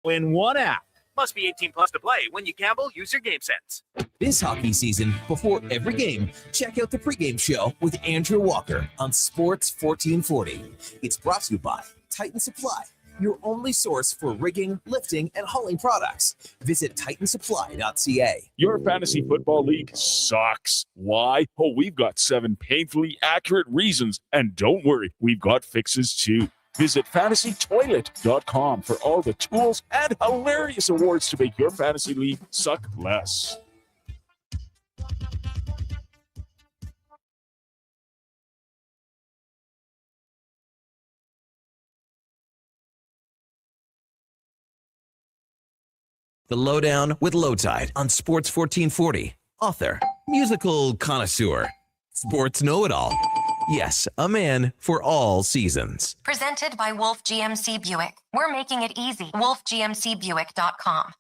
In one app. Must be 18 plus to play. When you gamble, use your game sense. This hockey season, before every game, check out the pregame show with Andrew Walker on Sports 1440. It's brought to you by Titan Supply, your only source for rigging, lifting, and hauling products. Visit titansupply.ca. Your fantasy football league sucks. Why? Oh, we've got 7 painfully accurate reasons. And don't worry, we've got fixes too. Visit fantasytoilet.com for all the tools and hilarious awards to make your fantasy league suck less. The Lowdown with Lowetide on Sports 1440. Author, musical connoisseur, sports know-it-all. Yes, a man for all seasons. Presented by Wolf GMC Buick. We're making it easy. WolfGMCBuick.com.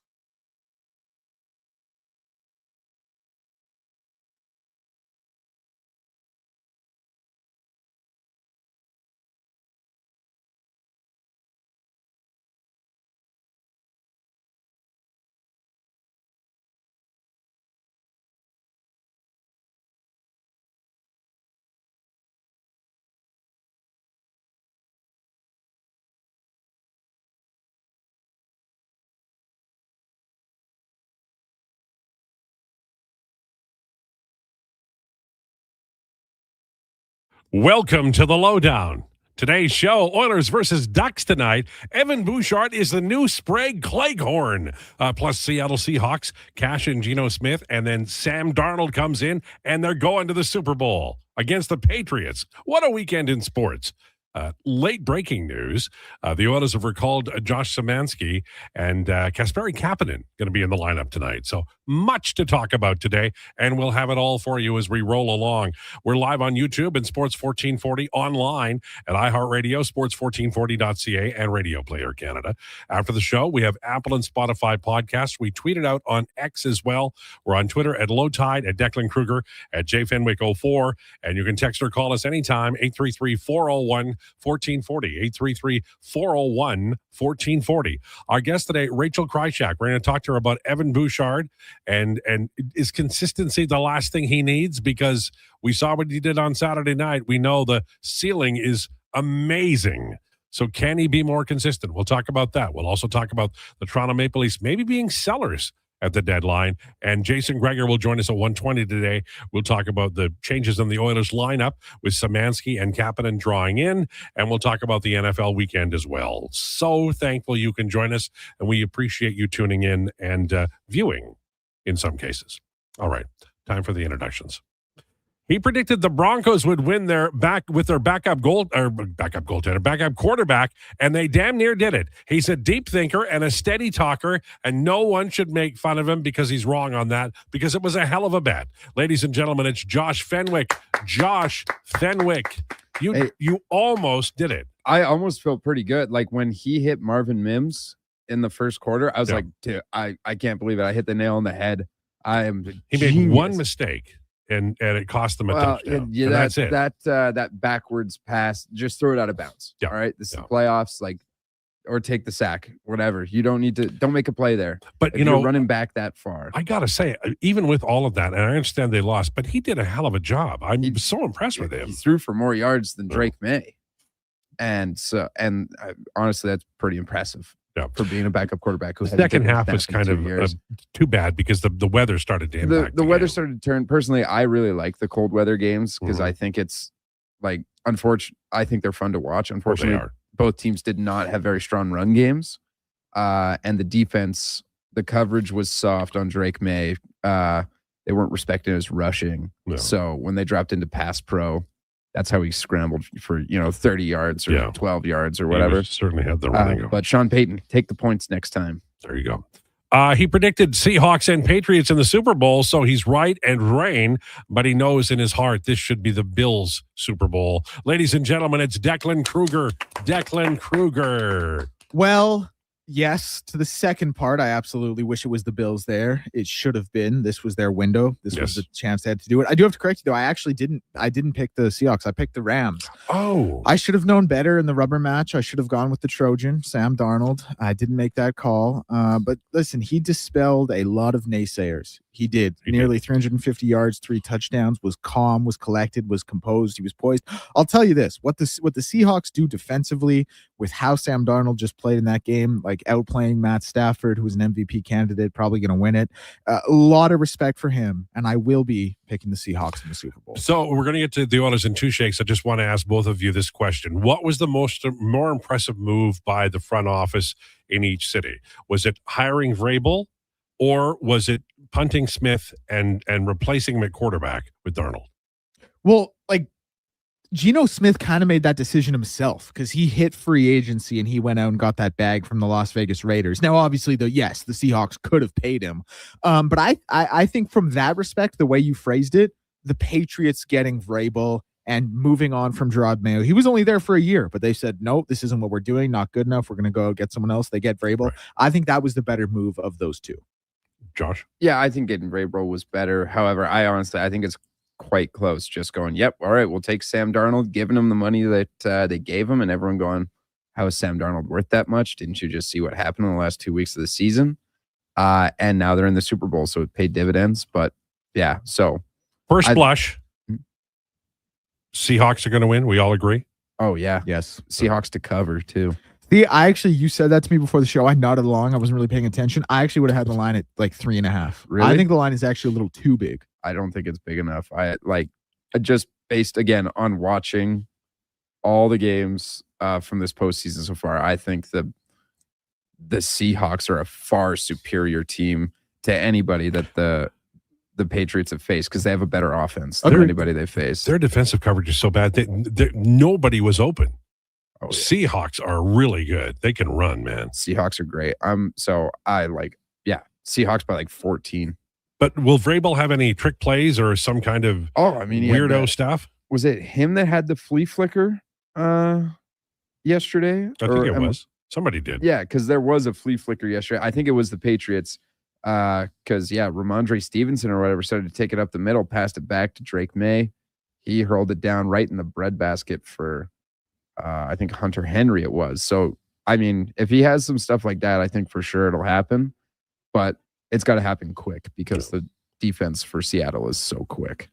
Welcome to the Lowdown. Today's show, Oilers versus Ducks tonight. Evan Bouchard is the new Sprague Cleghorn. Plus Seattle Seahawks, Cash and Geno Smith, and then Sam Darnold comes in, and they're going to the Super Bowl against the Patriots. What a weekend in sports. Late breaking news. The Oilers have recalled Josh Szymanski and Kasperi Kapanen going to be in the lineup tonight. So much to talk about today, and we'll have it all for you as we roll along. We're live on YouTube and Sports 1440 online at iHeartRadio, sports1440.ca, and Radio Player Canada. After the show, we have Apple and Spotify podcasts. We tweet it out on X as well. We're on Twitter at Lowetide, at Declan Krueger, at JFenwick04, and you can text or call us anytime, 833-401-1440, 833-401-1440. Our guest today, Rachel Krychak. We're going to talk to her about Evan Bouchard and is consistency the last thing he needs? Because we saw what he did on Saturday night. We know the ceiling is amazing. So can he be more consistent? We'll talk about that. We'll also talk about the Toronto Maple Leafs maybe being sellers at the deadline. And Jason Gregor will join us at 1:20 today. We'll talk about the changes in the Oilers lineup with Szymanski and Kapanen drawing in, and we'll talk about the NFL weekend as well. So thankful you can join us, and we appreciate you tuning in and viewing in some cases. All right, time for the introductions. He predicted the Broncos would win backup quarterback, and they damn near did it. He's a deep thinker and a steady talker, and no one should make fun of him because he's wrong on that, because it was a hell of a bet. Ladies and gentlemen, it's Josh Fenwick. Josh Fenwick, you almost did it. I almost felt pretty good. Like when he hit Marvin Mims in the first quarter, I was like, dude, I can't believe it. I hit the nail on the head. He made one mistake. And it cost them a touchdown. Yeah, that's it. That backwards pass, just throw it out of bounds. Yeah. All right, this is the playoffs, or take the sack, whatever. You don't make a play there. But if you're running back that far. I gotta say, even with all of that, and I understand they lost, but he did a hell of a job. I'm so impressed with him. He threw for more yards than Drake May, and honestly, that's pretty impressive. Yeah. For being a backup quarterback. The second half was kind of too bad because the weather started to impact. The weather started to turn. Personally, I really like the cold weather games because I think it's unfortunate. I think they're fun to watch. Unfortunately, both teams did not have very strong run games. And the defense, the coverage was soft on Drake May. They weren't respecting his rushing. No. So when they dropped into pass pro, that's how he scrambled for 30 yards or 12 yards or whatever. He certainly had the running. But Sean Payton, take the points next time. There you go. He predicted Seahawks and Patriots in the Super Bowl, so he's right and rain, but he knows in his heart this should be the Bills' Super Bowl. Ladies and gentlemen, it's Declan Krueger. Declan Krueger. Well, Yes, to the second part, I absolutely wish it was the Bills there. It should have been. This was their window. This was the chance they had to do it. I do have to correct you, though. I actually didn't pick the Seahawks. I picked the Rams. Oh. I should have known better in the rubber match. I should have gone with the Trojan, Sam Darnold. I didn't make that call. But listen, he dispelled a lot of naysayers. He did. Nearly 350 yards, 3 touchdowns, was calm, was collected, was composed. He was poised. I'll tell you this, what the Seahawks do defensively with how Sam Darnold just played in that game, like outplaying Matt Stafford, who was an MVP candidate, probably going to win it. A lot of respect for him, and I will be picking the Seahawks in the Super Bowl. So we're going to get to the Oilers in 2 shakes. I just want to ask both of you this question. What was the more impressive move by the front office in each city? Was it hiring Vrabel, or was it punting Smith and replacing him at quarterback with Darnold? Well, like, Geno Smith kind of made that decision himself because he hit free agency and he went out and got that bag from the Las Vegas Raiders. Now, obviously, the Seahawks could have paid him. But I think from that respect, the way you phrased it, the Patriots getting Vrabel and moving on from Gerard Mayo, he was only there for a year, but they said, nope, this isn't what we're doing. Not good enough. We're going to go get someone else. They get Vrabel. Right. I think that was the better move of those two. Josh? Yeah, I think getting Vrabel was better. However, I think it's quite close. Just going, yep, all right, we'll take Sam Darnold, giving him the money that they gave him, and everyone going, how is Sam Darnold worth that much? Didn't you just see what happened in the last 2 weeks of the season? And now they're in the Super Bowl, so it paid dividends. But yeah, so first blush, Seahawks are going to win. We all agree. Oh yeah, yes. Seahawks to cover too. See, you said that to me before the show. I nodded along. I wasn't really paying attention. I actually would have had the line at like 3.5. Really? I think the line is actually a little too big. I don't think it's big enough. Just based again on watching all the games from this postseason so far, I think the Seahawks are a far superior team to anybody that the Patriots have faced because they have a better offense than anybody they faced. Their defensive coverage is so bad that nobody was open. Oh, yeah. Seahawks are really good. They can run, man. Seahawks are great. Seahawks by like 14. But will Vrabel have any trick plays or some kind of weirdo stuff? Was it him that had the flea flicker yesterday? I think it was. Somebody did. Yeah, because there was a flea flicker yesterday. I think it was the Patriots. Because Ramondre Stevenson or whatever started to take it up the middle, passed it back to Drake May. He hurled it down right in the breadbasket for I think Hunter Henry it was. So I mean, if he has some stuff like that, I think for sure it'll happen. But it's got to happen quick because the defense for Seattle is so quick.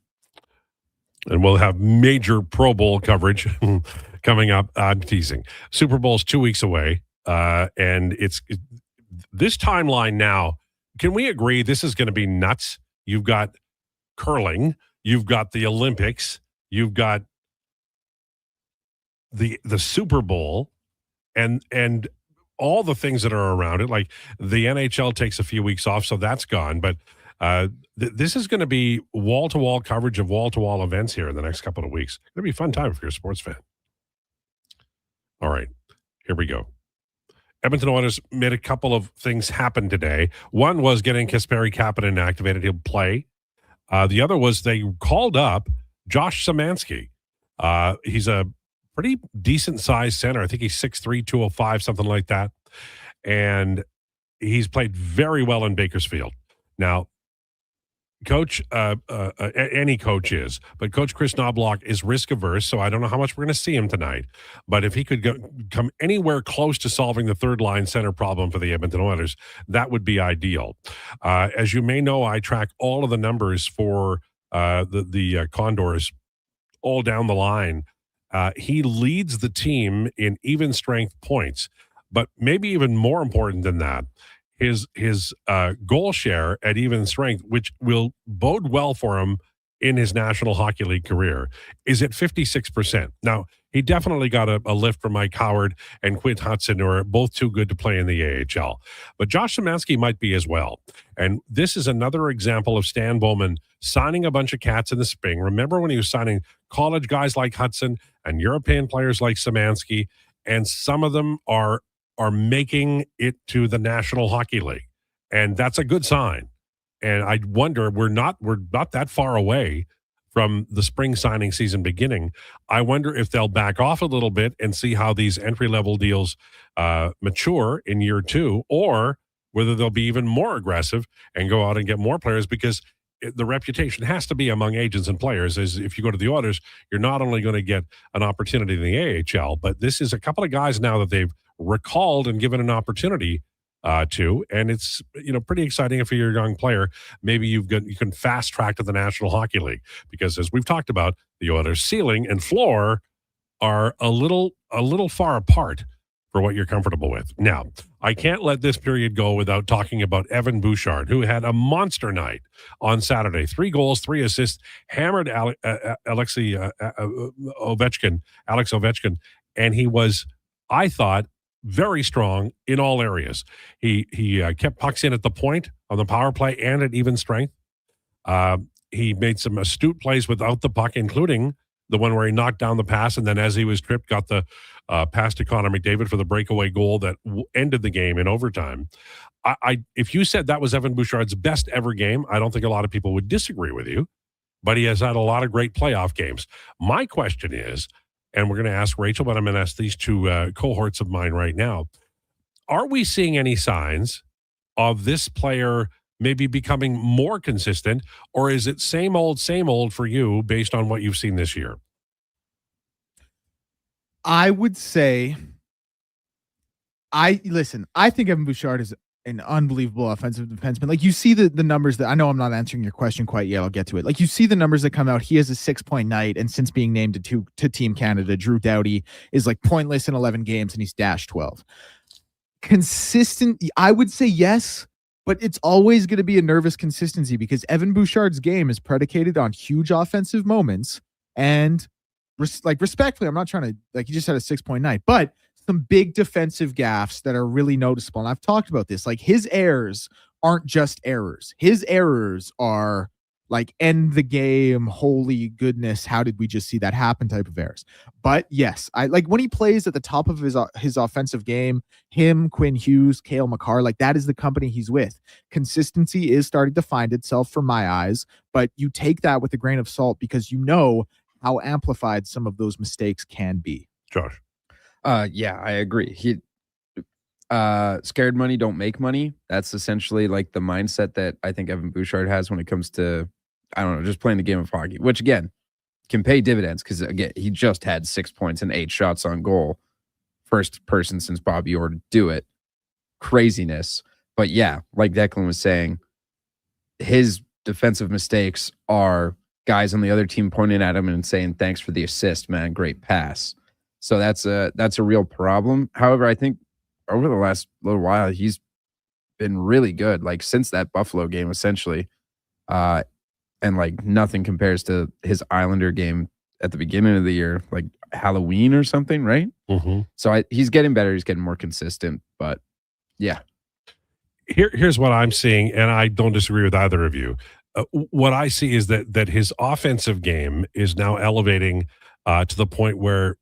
And we'll have major Pro Bowl coverage coming up. I'm teasing. Super Bowl's 2 weeks away. And it's this timeline now. Can we agree this is going to be nuts? You've got curling. You've got the Olympics. You've got the Super Bowl and all the things that are around it. Like the NHL takes a few weeks off, so that's gone. But this is going to be wall-to-wall coverage of wall-to-wall events here in the next couple of weeks. It's going to be a fun time if you're a sports fan. All right, here we go. Edmonton Oilers made a couple of things happen today. One was getting Kasperi Kapanen activated. He'll play. The other was they called up Josh Szymanski. He's a pretty decent-sized center. I think he's 6'3", 205, something like that. And he's played very well in Bakersfield. Now, Coach, any coach is, but Coach Chris Knobloch is risk-averse, so I don't know how much we're going to see him tonight. But if he could come anywhere close to solving the third-line center problem for the Edmonton Oilers, that would be ideal. As you may know, I track all of the numbers for the Condors all down the line. He leads the team in even strength points, but maybe even more important than that, his goal share at even strength, which will bode well for him in his National Hockey League career, is at 56%. Now, he definitely got a lift from Mike Howard and Quinn Hudson, who are both too good to play in the AHL. But Josh Szymanski might be as well. And this is another example of Stan Bowman signing a bunch of cats in the spring. Remember when he was signing college guys like Hudson and European players like Szymanski, and some of them are making it to the National Hockey League. And that's a good sign. And I wonder, we're not that far away from the spring signing season beginning. I wonder if they'll back off a little bit and see how these entry-level deals mature in year 2, or whether they'll be even more aggressive and go out and get more players, because the reputation has to be among agents and players is if you go to the Oilers, you're not only going to get an opportunity in the AHL, but this is a couple of guys now that they've recalled and given an opportunity to, and it's pretty exciting if you're a young player. Maybe you can fast track to the National Hockey League, because as we've talked about, the Oilers' ceiling and floor are a little far apart for what you're comfortable with. Now, I can't let this period go without talking about Evan Bouchard, who had a monster night on Saturday. 3 goals, 3 assists, hammered Alex Ovechkin, and he was, I thought, very strong in all areas. He kept pucks in at the point on the power play and at even strength. He made some astute plays without the puck, including the one where he knocked down the pass, and then as he was tripped, got the pass to Connor McDavid for the breakaway goal that ended the game in overtime. If you said that was Evan Bouchard's best ever game, I don't think a lot of people would disagree with you, but he has had a lot of great playoff games. My question is, and we're going to ask Rachel, but I'm going to ask these two cohorts of mine right now, are we seeing any signs of this player maybe becoming more consistent, or is it same old for you based on what you've seen this year? I would say, I think Evan Bouchard is an unbelievable offensive defenseman. Like, you see the numbers that, I know I'm not answering your question quite yet, I'll get to it. Like, you see the numbers that come out. He has a 6-point night, and since being named to Team Canada, Drew Doughty is like pointless in 11 games, and he's dashed 12. Consistent, I would say yes, but it's always going to be a nervous consistency, because Evan Bouchard's game is predicated on huge offensive moments, and respectfully, I'm not trying to, like, he just had a 6-point night, but some big defensive gaffes that are really noticeable. And I've talked about this. Like, his errors aren't just errors. His errors are like end the game, holy goodness, how did we just see that happen type of errors. But yes, I like when he plays at the top of his offensive game, him, Quinn Hughes, Cale Makar, like that is the company he's with. Consistency is starting to find itself from my eyes, but you take that with a grain of salt because you know how amplified some of those mistakes can be. Josh. Yeah, I agree. He scared money don't make money. That's essentially like the mindset that I think Evan Bouchard has when it comes to, I don't know, just playing the game of hockey, which again can pay dividends because again, he just had 6 points and 8 shots on goal. First person since Bobby Orr to do it. Craziness. But yeah, like Declan was saying, his defensive mistakes are guys on the other team pointing at him and saying, thanks for the assist, man. Great pass. So that's a real problem. However, I think over the last little while, he's been really good. Like since that Buffalo game, essentially, and like nothing compares to his Islander game at the beginning of the year, like Halloween or something, right? Mm-hmm. So he's getting better. He's getting more consistent. But yeah, here's what I'm seeing, and I don't disagree with either of you. What I see is that his offensive game is now elevating to the point where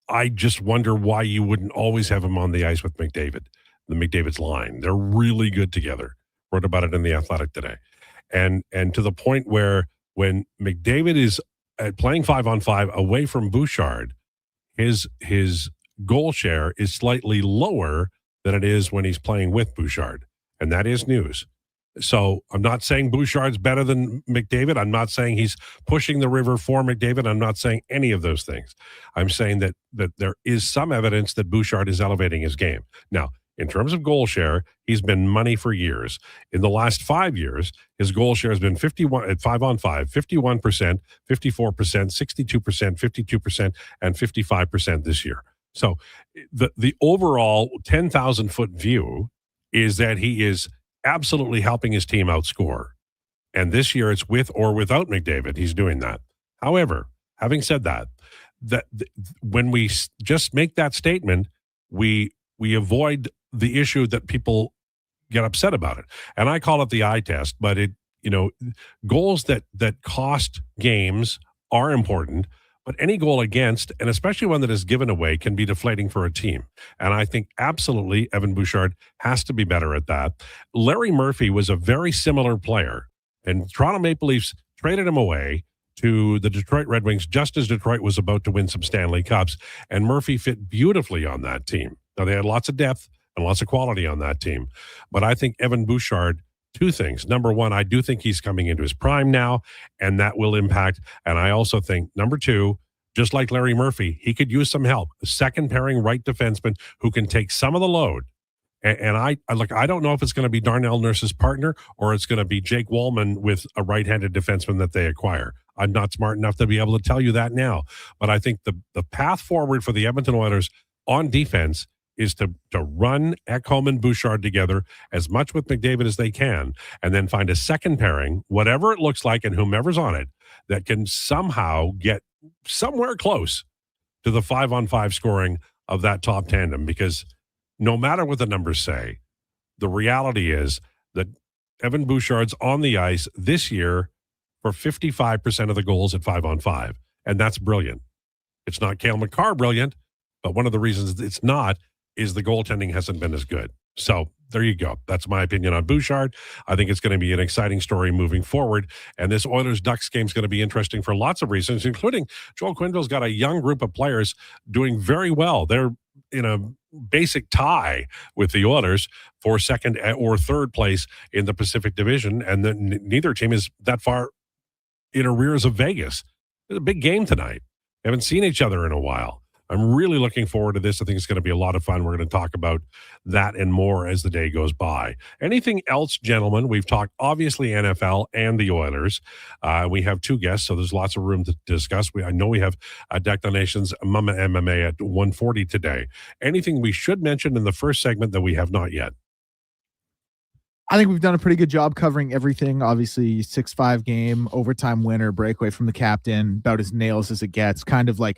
I just wonder why you wouldn't always have him on the ice with McDavid, the McDavid's line. They're really good together. Wrote about it in The Athletic today. And to the point where when McDavid is playing 5-on-5 away from Bouchard, his goal share is slightly lower than it is when he's playing with Bouchard. And that is news. So I'm not saying Bouchard's better than McDavid. I'm not saying he's pushing the river for McDavid. I'm not saying any of those things. I'm saying that there is some evidence that Bouchard is elevating his game. Now, in terms of goal share, he's been money for years. In the last 5 years, his goal share has been 51 at 5-on-5, 51%, 54%, 62%, 52%, and 55% this year. So the overall 10,000-foot view is that he is absolutely helping his team outscore. And this year it's with or without McDavid. He's doing that. However, having said that when we just make that statement, we avoid the issue that people get upset about it. And I call it the eye test, but goals that cost games are important. But any goal against, and especially one that is given away, can be deflating for a team. And I think absolutely Evan Bouchard has to be better at that. Larry Murphy was a very similar player, and Toronto Maple Leafs traded him away to the Detroit Red Wings just as Detroit was about to win some Stanley Cups, and Murphy fit beautifully on that team. Now, they had lots of depth and lots of quality on that team, but I think Evan Bouchard, two things. Number one, I do think he's coming into his prime now, and that will impact. And I also think, number two, just like Larry Murphy, he could use some help. A second pairing right defenseman who can take some of the load. And I don't know if it's going to be Darnell Nurse's partner or it's going to be Jake Wallman with a right-handed defenseman that they acquire. I'm not smart enough to be able to tell you that now. But I think the path forward for the Edmonton Oilers on defense is to run Ekholm and Bouchard together as much with McDavid as they can, and then find a second pairing, whatever it looks like and whomever's on it, that can somehow get somewhere close to the 5-on-5 scoring of that top tandem. Because no matter what the numbers say, the reality is that Evan Bouchard's on the ice this year for 55% of the goals at 5-on-5, and that's brilliant. It's not Cale Makar brilliant, but one of the reasons it's not is the goaltending hasn't been as good. So there you go. That's my opinion on Bouchard. I think it's going to be an exciting story moving forward. And this Oilers-Ducks game is going to be interesting for lots of reasons, including Joel Quenneville's got a young group of players doing very well. They're in a basic tie with the Oilers for second or third place in the Pacific Division. And then neither team is that far in arrears of Vegas. It's a big game tonight. Haven't seen each other in a while. I'm really looking forward to this. I think it's going to be a lot of fun. We're going to talk about that and more as the day goes by. Anything else, gentlemen? We've talked, obviously, NFL and the Oilers. We have two guests, so there's lots of room to discuss. I know we have Declan Nation's Mama MMA at 1:40 today. Anything we should mention in the first segment that we have not yet? I think we've done a pretty good job covering everything. Obviously, 6-5 game, overtime winner, breakaway from the captain, about as nails as it gets. That's kind of like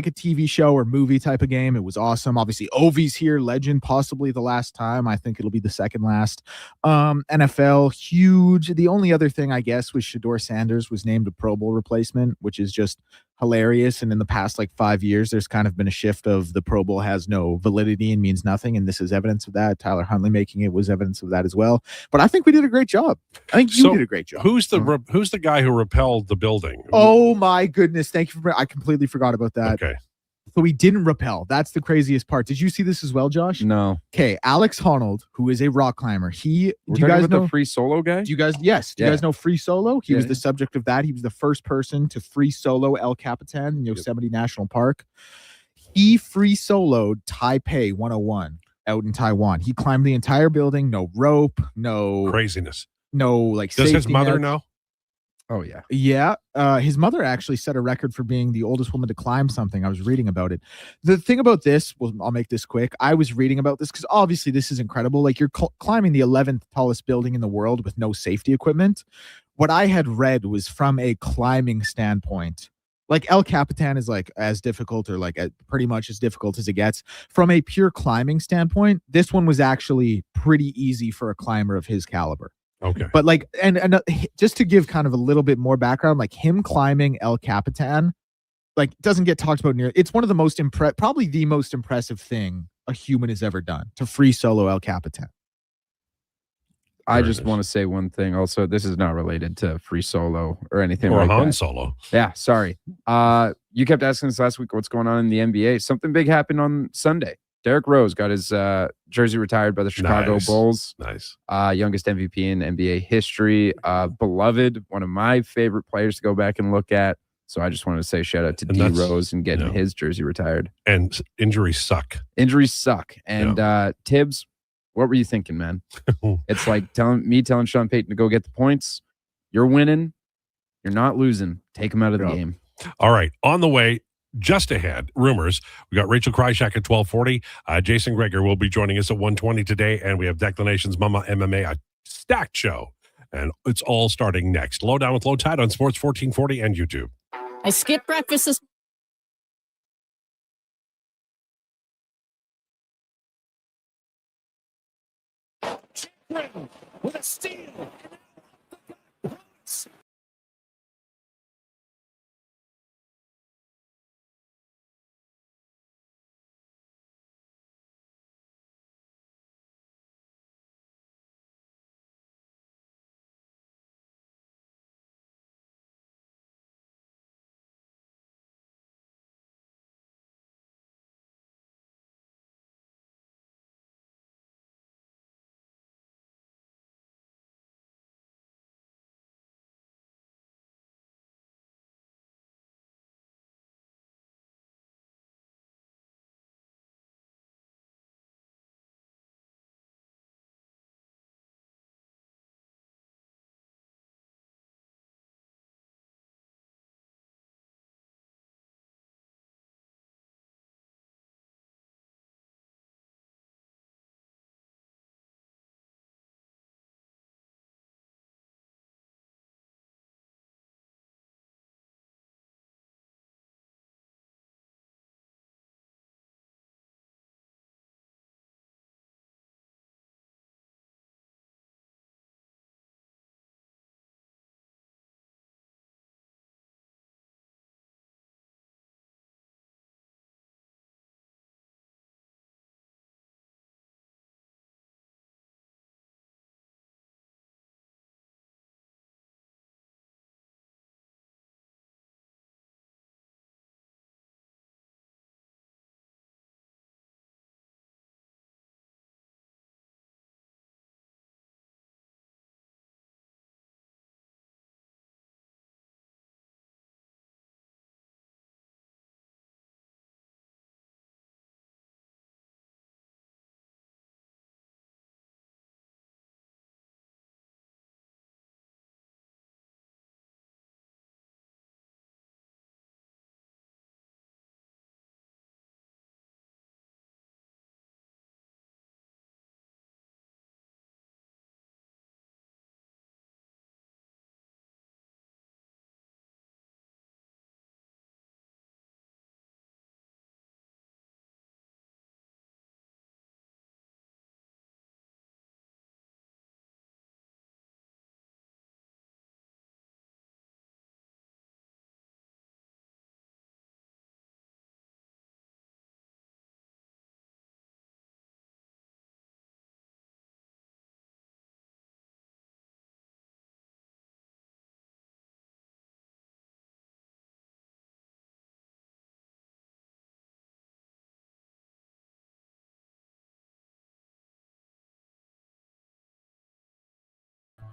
a TV show or movie type of game. It was awesome. Obviously, Ovi's here, legend, possibly the last time. I think it'll be the second last. NFL, huge. The only other thing, I guess, was Shedeur Sanders was named a Pro Bowl replacement, which is just hilarious. And in the past 5 years, there's kind of been a shift of the Pro Bowl has no validity and means nothing, and this is evidence of that. Tyler Huntley making it was evidence of that as well. But I think we did a great job. I think you did a great job. Who's the guy who repelled the building? Oh my goodness! Thank you I completely forgot about that. Okay. So he didn't repel. That's the craziest part. Did you see this as well, Josh? No. Okay, Alex Honnold, who is a rock climber. Do you guys know the free solo guy? Do you guys know Free Solo? He was the subject of that. He was the first person to free solo El Capitan in Yosemite National Park. He free soloed Taipei 101 out in Taiwan. He climbed the entire building, no rope, no craziness. No Does his mother know? Oh, yeah. Yeah. His mother actually set a record for being the oldest woman to climb something. I was reading about it. The thing about this, I'll make this quick. I was reading about this because obviously this is incredible. You're climbing the 11th tallest building in the world with no safety equipment. What I had read was from a climbing standpoint. El Capitan is as difficult or pretty much as difficult as it gets. From a pure climbing standpoint, this one was actually pretty easy for a climber of his caliber. Okay. But and just to give kind of a little bit more background, him climbing El Capitan, doesn't get talked about near. It's one of the most probably the most impressive thing a human has ever done to free solo El Capitan. I just want to say one thing. Also, this is not related to free solo or anything or like Han that. Solo. Yeah, sorry. You kept asking us last week what's going on in the NBA. Something big happened on Sunday. Derrick Rose got his jersey retired by the Chicago Bulls. Nice. Youngest MVP in NBA history. Beloved, one of my favorite players to go back and look at. So I just wanted to say shout out to D Rose and getting his jersey retired. And injuries suck. Injuries suck. And Tibbs, what were you thinking, man? It's like telling Sean Payton to go get the points. You're winning. You're not losing. Take him out of the game. All right. On the way, just ahead, rumors. We got Rachel Krychak at 12:40. Jason Gregor will be joining us at 1:20 today. And we have Declan Nation's Mama MMA, a stacked show. And it's all starting next. Lowdown with Lowetide on Sports 1440 and YouTube. I skipped breakfast this with a steal.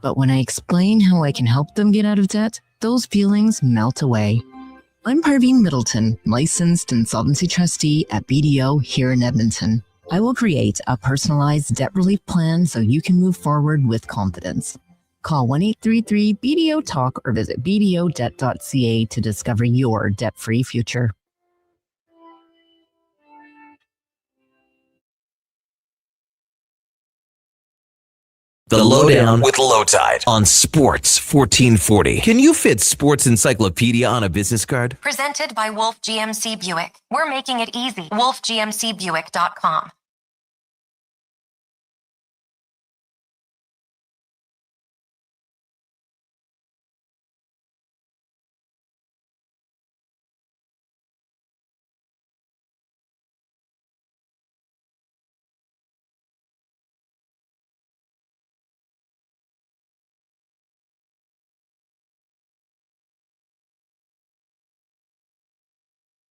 But when I explain how I can help them get out of debt, those feelings melt away. I'm Parveen Middleton, licensed insolvency trustee at BDO here in Edmonton. I will create a personalized debt relief plan so you can move forward with confidence. Call 1-833-BDO-TALK or visit bdodebt.ca to discover your debt-free future. The Lowdown with Lowetide on Sports 1440. Can you fit Sports Encyclopedia on a business card? Presented by Wolf GMC Buick. We're making it easy. wolfgmcbuick.com.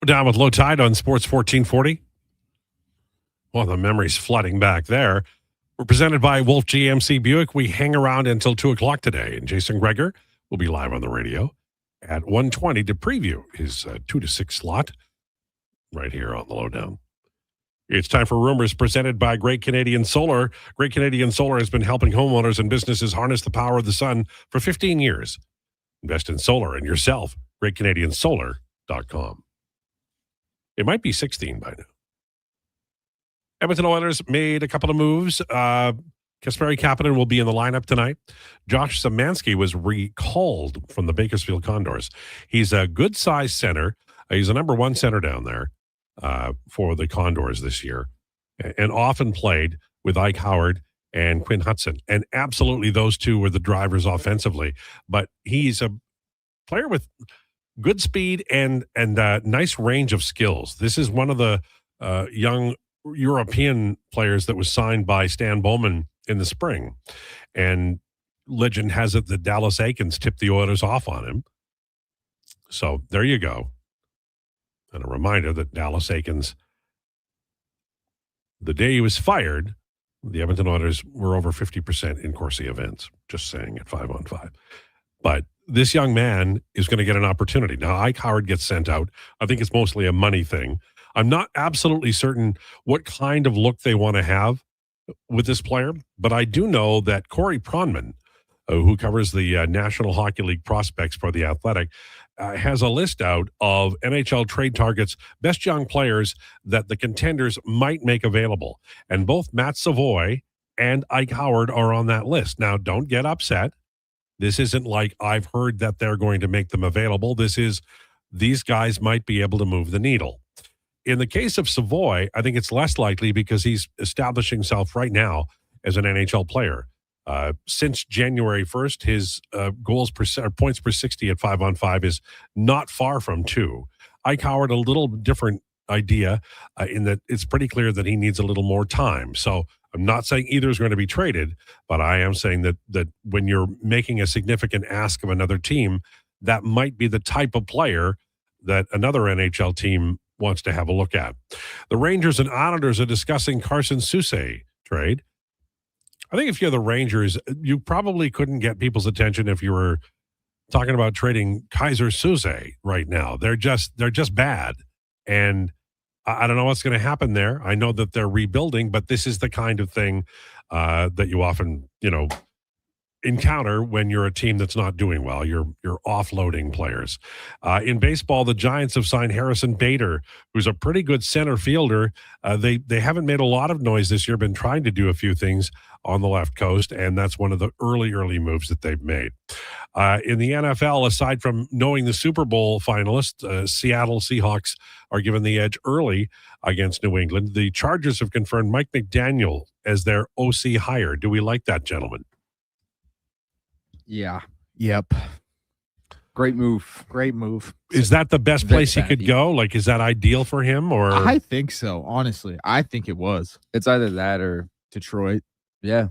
Down with Lowetide on Sports 1440. Well, the memory's flooding back there. We're presented by Wolf GMC Buick. We hang around until 2 o'clock today, and Jason Krueger will be live on the radio at 1:20 to preview his 2 to 6 slot right here on the Lowdown. It's time for Rumors, presented by Great Canadian Solar. Great Canadian Solar has been helping homeowners and businesses harness the power of the sun for 15 years. Invest in solar and yourself. GreatCanadianSolar.com. It might be 16 by now. Edmonton Oilers made a couple of moves. Kasperi Kapanen will be in the lineup tonight. Josh Szymanski was recalled from the Bakersfield Condors. He's a good-sized center. He's a number one center down there for the Condors this year, and often played with Ike Howard and Quinn Hudson. And absolutely those two were the drivers offensively. But he's a player with good speed and nice range of skills. This is one of the young European players that was signed by Stan Bowman in the spring. And legend has it that Dallas Eakins tipped the Oilers off on him. So there you go. And a reminder that Dallas Eakins, the day he was fired, the Edmonton Oilers were over 50% in Corsi events. Just saying at 5-on-5. But this young man is going to get an opportunity. Now, Ike Howard gets sent out. I think it's mostly a money thing. I'm not absolutely certain what kind of look they want to have with this player, but I do know that Corey Pronman, who covers the National Hockey League prospects for The Athletic, has a list out of NHL trade targets, best young players that the contenders might make available. And both Matt Savoy and Ike Howard are on that list. Now, don't get upset. This isn't like I've heard that they're going to make them available. This is these guys might be able to move the needle. In the case of Savoy, I think it's less likely because he's establishing himself right now as an NHL player. Since January 1st, his points per 60 at 5-on-5 is not far from 2. Ike Howard, a little different idea in that it's pretty clear that he needs a little more time. So I'm not saying either is going to be traded, but I am saying that when you're making a significant ask of another team, that might be the type of player that another NHL team wants to have a look at. The Rangers and Islanders are discussing Carson Soucy trade. I think if you're the Rangers, you probably couldn't get people's attention if you were talking about trading Kaiser Soucy right now. They're just bad. And I don't know what's going to happen there. I know that they're rebuilding, but this is the kind of thing that you often, encounter when you're a team that's not doing well. You're offloading players. In baseball, the Giants have signed Harrison Bader, who's a pretty good center fielder. They haven't made a lot of noise this year, been trying to do a few things on the left coast, and that's one of the early moves that they've made. In the NFL, aside from knowing the Super Bowl finalists, Seattle Seahawks are given the edge early against New England. The Chargers have confirmed Mike McDaniel as their OC hire. Do we like that, gentlemen? Yeah. Yep. Great move. Great move. Is that the best place he could go? Like, is that ideal for him? Or I think so. Honestly, I think it was It's either that or Detroit. yeah.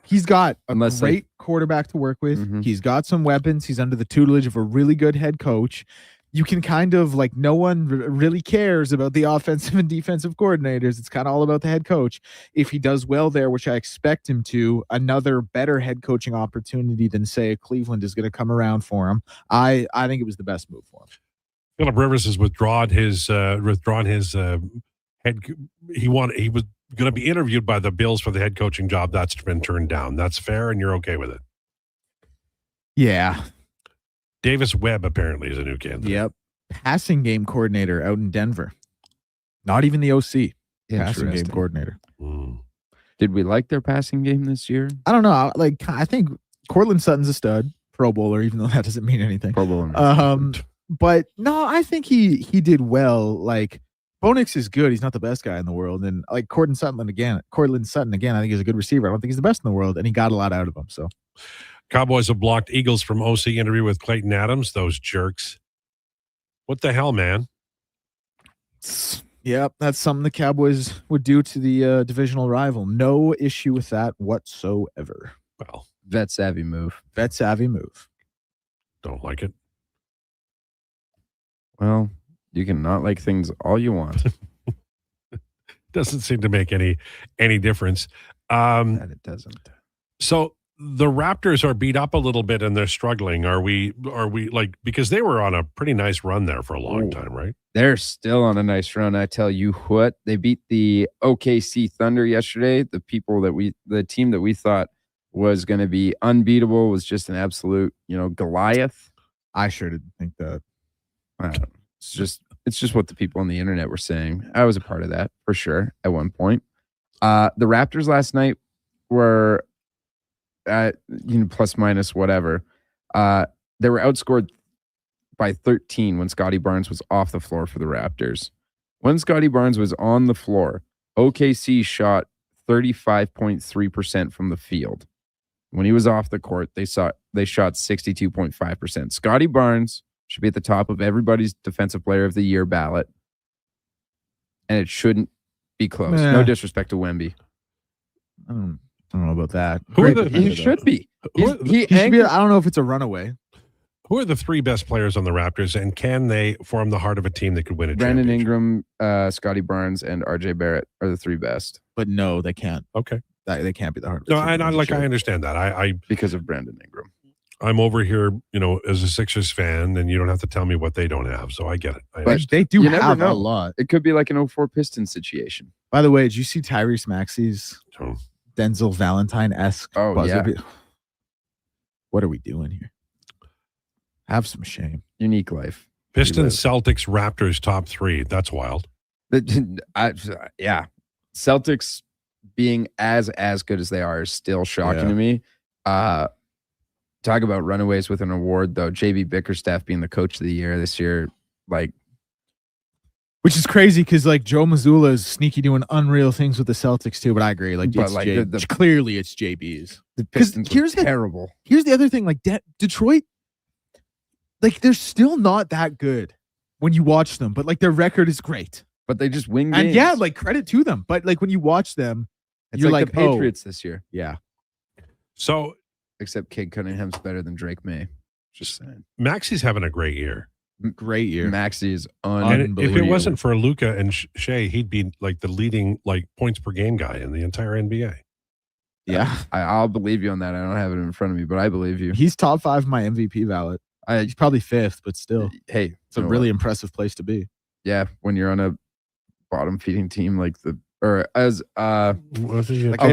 He's got a Unless, great quarterback to work with. Mhm. He's got some weapons. He's under the tutelage of a really good head coach. you can kind of like no one really cares about the offensive and defensive coordinators. It's kind of all about the head coach. If he does well there, which I expect him to, another better head coaching opportunity than say Cleveland is going to come around for him. I think it was the best move for him. Philip Rivers has withdrawn his head. He was going to be interviewed by the Bills for the head coaching job. That's been turned down. That's fair, and you're okay with it. Yeah. Davis Webb apparently is a new candidate. Yep. Passing game coordinator out in Denver. Not even the OC. Passing game coordinator. Did we like their passing game this year? I don't know. Like, I think Cortland Sutton's a stud, Pro Bowler, even though that doesn't mean anything. Pro Bowler. But no, I think he did well. Like, Bo Nix is good. He's not the best guy in the world. And like Cortland Sutton again, I think he's a good receiver. I don't think he's the best in the world, and he got a lot out of him. So Cowboys have blocked Eagles from OC interview with Clayton Adams. Those jerks. What the hell, man? Yep, that's something the Cowboys would do to the divisional rival. No issue with that whatsoever. Well, vet savvy move. Don't like it. Well, you can not like things all you want. Doesn't seem to make any difference. That it doesn't. So the Raptors are beat up a little bit and they're struggling. Are we like, because they were on a pretty nice run there for a long time, right? They're still on a nice run. I tell you what, they beat the OKC Thunder yesterday. The team that we thought was going to be unbeatable was just an absolute, Goliath. I sure didn't think that. I don't know. It's just what the people on the internet were saying. I was a part of that for sure at one point. The Raptors last night were at plus minus whatever. They were outscored by 13 when Scotty Barnes was off the floor for the Raptors. When Scotty Barnes was on the floor, OKC shot 35.3% from the field. When he was off the court, they shot 62.5%. Scotty Barnes should be at the top of everybody's Defensive Player of the Year ballot, and it shouldn't be close. No disrespect to Wemby. I don't know about that. He should be. I don't know if it's a runaway. Who are the three best players on the Raptors, and can they form the heart of a team that could win a Brandon championship? Ingram, Scotty Barnes, and RJ Barrett are the three best. But no, they can't. Okay. They can't be the heart of No, a team. I understand that. I because of Brandon Ingram. I'm over here, as a Sixers fan, and you don't have to tell me what they don't have. So I get it. But they do have a lot. It could be like an 04 Pistons situation. By the way, did you see Tyrese Maxey's Denzel Valentine-esque buzzer? Yeah. What are we doing here? Have some shame. Unique life. Pistons, Celtics, Raptors, top three. That's wild. Yeah. Celtics being as good as they are is still shocking to me. Talk about runaways with an award, though. JB Bickerstaff being the coach of the year this year, which is crazy because Joe Mazzulla is sneaky doing unreal things with the Celtics too. But I agree, clearly it's JB's. The Pistons here's terrible. Here's the other thing, Detroit, they're still not that good when you watch them, but their record is great. But they just win games. And credit to them. But when you watch them, you're like the Patriots this year. Yeah. So. Except Cade Cunningham's better than Drake May. Just saying. Maxey's having a great year. Great year. Maxey is unbelievable. And if it wasn't for Luka and Shea, he'd be the leading points per game guy in the entire NBA. Yeah. I'll believe you on that. I don't have it in front of me, but I believe you. He's top 5 in my MVP ballot. He's probably 5th, but still. Hey. It's a really impressive place to be. Yeah. When you're on a bottom feeding team a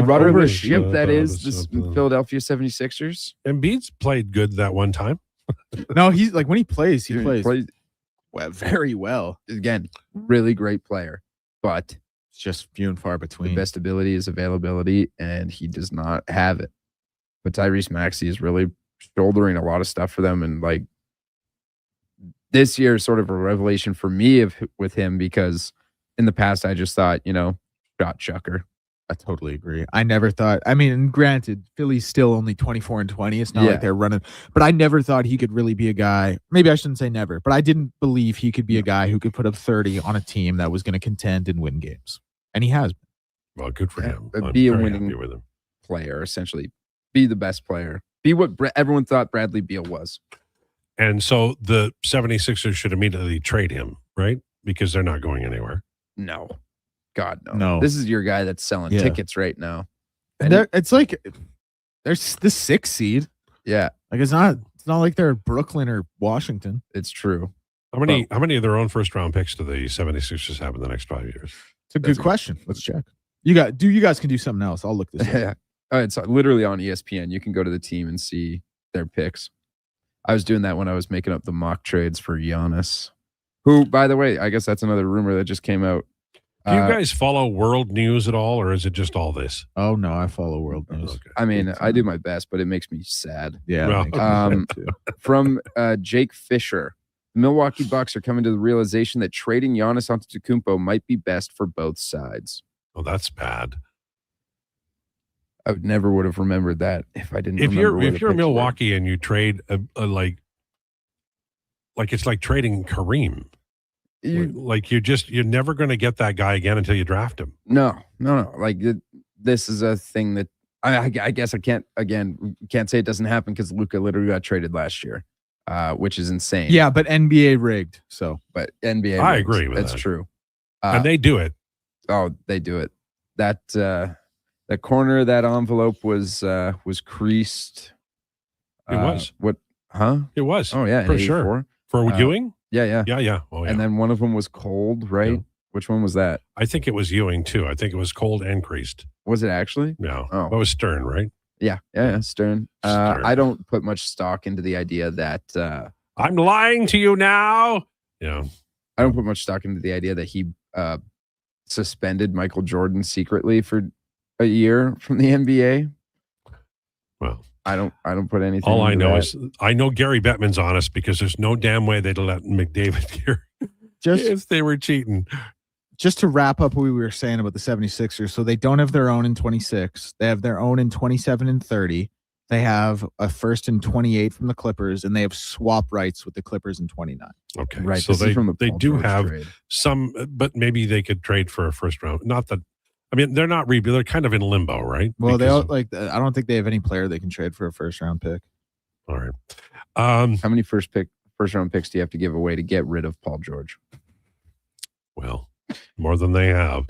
rudderless ship that is the Philadelphia 76ers. Embiid's played good that one time. No, he's when he plays, he plays very well. Again, really great player, but it's just few and far between. The best ability is availability, and he does not have it. But Tyrese Maxey is really shouldering a lot of stuff for them, and this year is sort of a revelation for me with him because in the past I just thought, shot chucker. I totally agree. I never thought, granted, Philly's still only 24-20. It's not like they're running, but I never thought he could really be a guy. Maybe I shouldn't say never, but I didn't believe he could be a guy who could put up 30 on a team that was going to contend and win games. And he has been. Well, good for him. Be a winning player, essentially. Be the best player. Be what everyone thought Bradley Beal was. And so the 76ers should immediately trade him, right? Because they're not going anywhere. No. God, no. No. This is your guy that's selling tickets right now. And it's like there's the 6th seed. Yeah. Like it's not like they're Brooklyn or Washington. It's true. How many of their own first round picks do the 76ers have in the next 5 years? It's a good question. Let's check. You guys can do something else. I'll look this up. Yeah. It's literally on ESPN. You can go to the team and see their picks. I was doing that when I was making up the mock trades for Giannis, who, by the way, I guess that's another rumor that just came out. Do you guys follow world news at all, or is it just all this? Oh no, I follow world news. Okay. I mean, I do my best, but it makes me sad. Yeah. Well, From Jake Fisher, the Milwaukee Bucks are coming to the realization that trading Giannis Antetokounmpo might be best for both sides. Oh, that's bad. I would have remembered that if I didn't. If you're picks Milwaukee and you trade a like it's like trading Kareem. You're never going to get that guy again until you draft him. No. Like this is a thing that I guess I can't say it doesn't happen because Luka literally got traded last year, which is insane. Yeah, but NBA rigged. So, but NBA, I rigged. agree with that's that. true, And they do it. Oh, they do it. That corner of that envelope was creased. It was. What? Huh? It was. Oh yeah, for in sure. 84. For Ewing? Yeah. Yeah. Oh, yeah. And then one of them was cold, right? Yeah. Which one was that? I think it was Ewing too. I think it was cold and creased. Was it actually? No. Oh. It was Stern, right? Yeah. Stern. I don't put much stock into the idea that I'm lying to you now. Yeah. I don't put much stock into the idea that he suspended Michael Jordan secretly for a year from the NBA. Well, I don't put anything. all I know that. is I know Gary Bettman's honest because there's no damn way they'd let McDavid here if they were cheating. Just to wrap up what we were saying about the 76ers. So they don't have their own in 26. They have their own in 27 and 30. They have a first and 28 from the Clippers, and they have swap rights with the Clippers in 29. Okay. Right. So they do George have trade. some, but maybe they could trade for a first round. Not that, I mean, they're not rebuild. They're kind of in limbo, right? Well, Because I don't think they have any player they can trade for a first round pick. all right. How many first round picks do you have to give away to get rid of Paul George? Well, more than they have.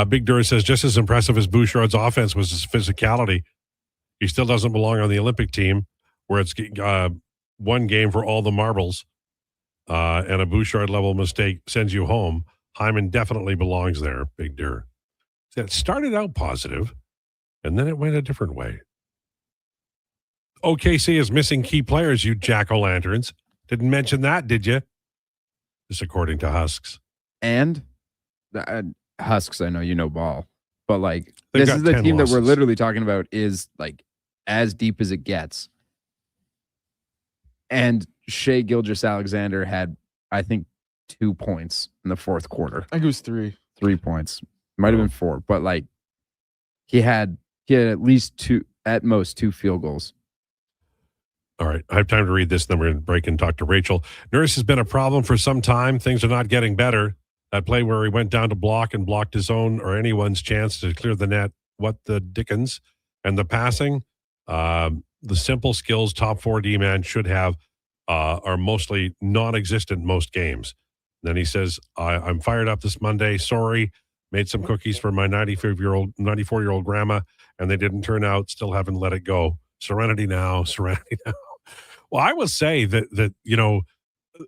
Big Dur says, just as impressive as Bouchard's offense was his physicality, he still doesn't belong on the Olympic team where it's one game for all the marbles and a Bouchard level mistake sends you home. Hyman definitely belongs there, Big Dur. It started out positive, and then it went a different way. OKC is missing key players, you jack-o'-lanterns. Didn't mention that, did you? Just according to Husks. And Husks, I know you know ball, but like They've this got is the 10 team that we're losses. literally talking about is like as deep as it gets. And Shai Gilgeous-Alexander had, I think, 2 points in the fourth quarter. I think it was 3. 3 points. Might have been 4, but like he had at least 2, at most 2 field goals. All right. I have time to read this, then we're going to break and talk to Rachel. Nurse has been a problem for some time. Things are not getting better. That play where he went down to block and blocked his own or anyone's chance to clear the net. What the dickens? And the passing, the simple skills top 4 D-man should have are mostly non-existent most games. Then he says, I'm fired up this Monday. Sorry. Made some cookies for my 94-year-old grandma, and they didn't turn out. Still haven't let it go. Serenity now. Well, I will say that you know,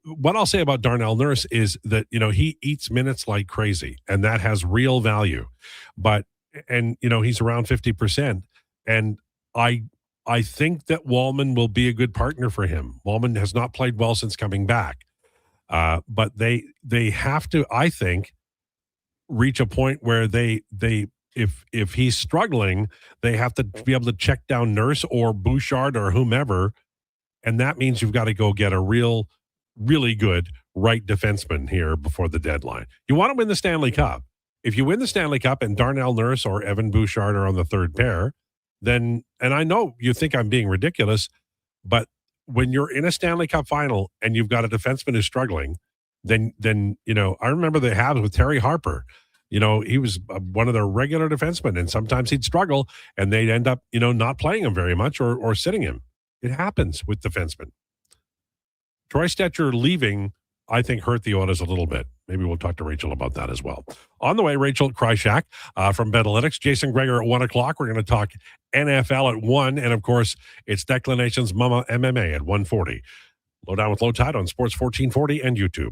what I'll say about Darnell Nurse is that, you know, he eats minutes like crazy, and that has real value. But, and, you know, he's around 50%. And I think that Wallman will be a good partner for him. Wallman has not played well since coming back. But they have to, I think, reach a point where if he's struggling, they have to be able to check down Nurse or Bouchard or whomever. And that means you've got to go get a really good right defenseman here before the deadline. You want to win the Stanley Cup. If you win the Stanley Cup and Darnell Nurse or Evan Bouchard are on the third pair, then, and I know you think I'm being ridiculous, but when you're in a Stanley Cup final and you've got a defenseman who's struggling, then you know, I remember the Habs with Terry Harper. You know, he was one of their regular defensemen, and sometimes he'd struggle, and they'd end up, you know, not playing him very much or sitting him. It happens with defensemen. Troy Stetcher leaving, I think, hurt the Oilers a little bit. Maybe we'll talk to Rachel about that as well. On the way, Rachel Krychak from Betalytics, Jason Gregor at 1 o'clock. We're going to talk NFL at 1. And, of course, it's Declination's Mama MMA at 1:40. Lowdown with Lowetide on Sports 1440 and YouTube.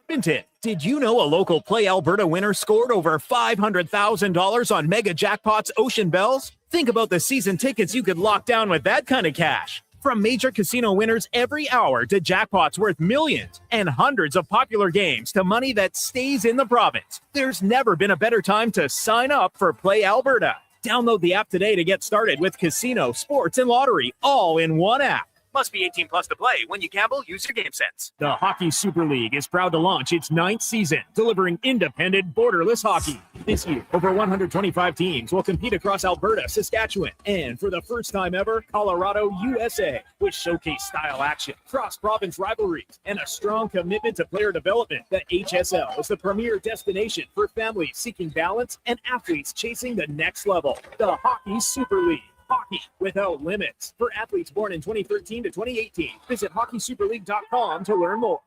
Edmonton, did you know a local Play Alberta winner scored over $500,000 on Mega Jackpots Ocean Bells? Think about the season tickets you could lock down with that kind of cash. From major casino winners every hour to jackpots worth millions and hundreds of popular games to money that stays in the province, there's never been a better time to sign up for Play Alberta. Download the app today to get started with casino, sports, and lottery all in one app. Must be 18 plus to play. When you gamble, use your game sense. The Hockey Super League is proud to launch its 9th season, delivering independent, borderless hockey. This year, over 125 teams will compete across Alberta, Saskatchewan, and for the first time ever, Colorado, USA, with showcase style action, cross-province rivalries, and a strong commitment to player development. The HSL is the premier destination for families seeking balance and athletes chasing the next level. The Hockey Super League. Hockey without limits. For athletes born in 2013 to 2018, visit hockeysuperleague.com to learn more.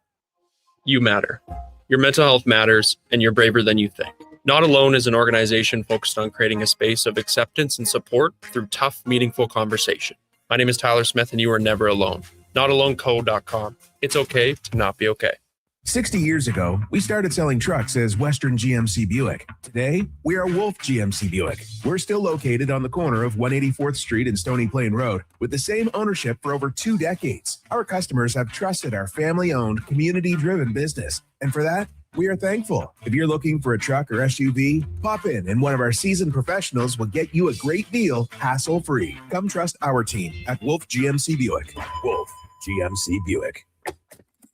You matter. Your mental health matters, and you're braver than you think. Not Alone is an organization focused on creating a space of acceptance and support through tough, meaningful conversation. My name is Tyler Smith, and you are never alone. NotAloneCo.com. It's okay to not be okay. 60 years ago, we started selling trucks as Western GMC Buick. Today, we are Wolf GMC Buick. We're still located on the corner of 184th Street and Stony Plain Road with the same ownership for over 2 decades. Our customers have trusted our family-owned, community-driven business. And for that, we are thankful. If you're looking for a truck or SUV, pop in and one of our seasoned professionals will get you a great deal, hassle-free. Come trust our team at Wolf GMC Buick. Wolf GMC Buick.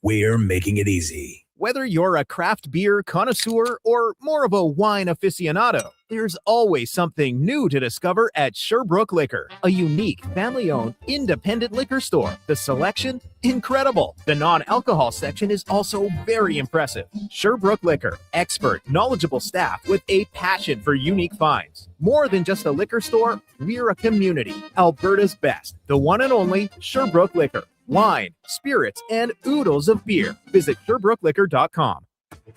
We're making it easy. Whether you're a craft beer connoisseur or more of a wine aficionado, there's always something new to discover at Sherbrooke Liquor, a unique, family-owned, independent liquor store. The selection? Incredible. The non-alcohol section is also very impressive. Sherbrooke Liquor, expert, knowledgeable staff with a passion for unique finds. More than just a liquor store, we're a community. Alberta's best, the one and only Sherbrooke Liquor. Wine, spirits, and oodles of beer. Visit SherbrookeLiquor.com.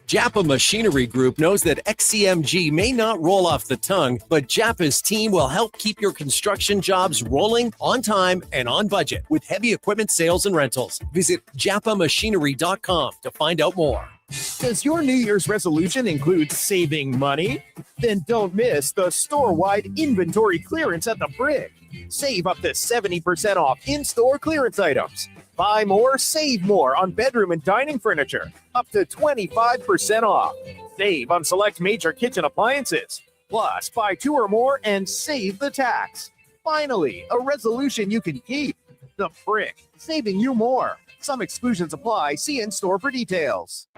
Japa Machinery Group knows that XCMG may not roll off the tongue, but Japa's team will help keep your construction jobs rolling on time and on budget with heavy equipment sales and rentals. Visit JapaMachinery.com to find out more. Does your New Year's resolution include saving money? Then don't miss the store-wide inventory clearance at the Brig. Save up to 70% off in-store clearance items. Buy more, save more on bedroom and dining furniture. Up to 25% off. Save on select major kitchen appliances. Plus, buy 2 or more and save the tax. Finally, a resolution you can keep. The Brig, saving you more. Some exclusions apply. See in-store for details.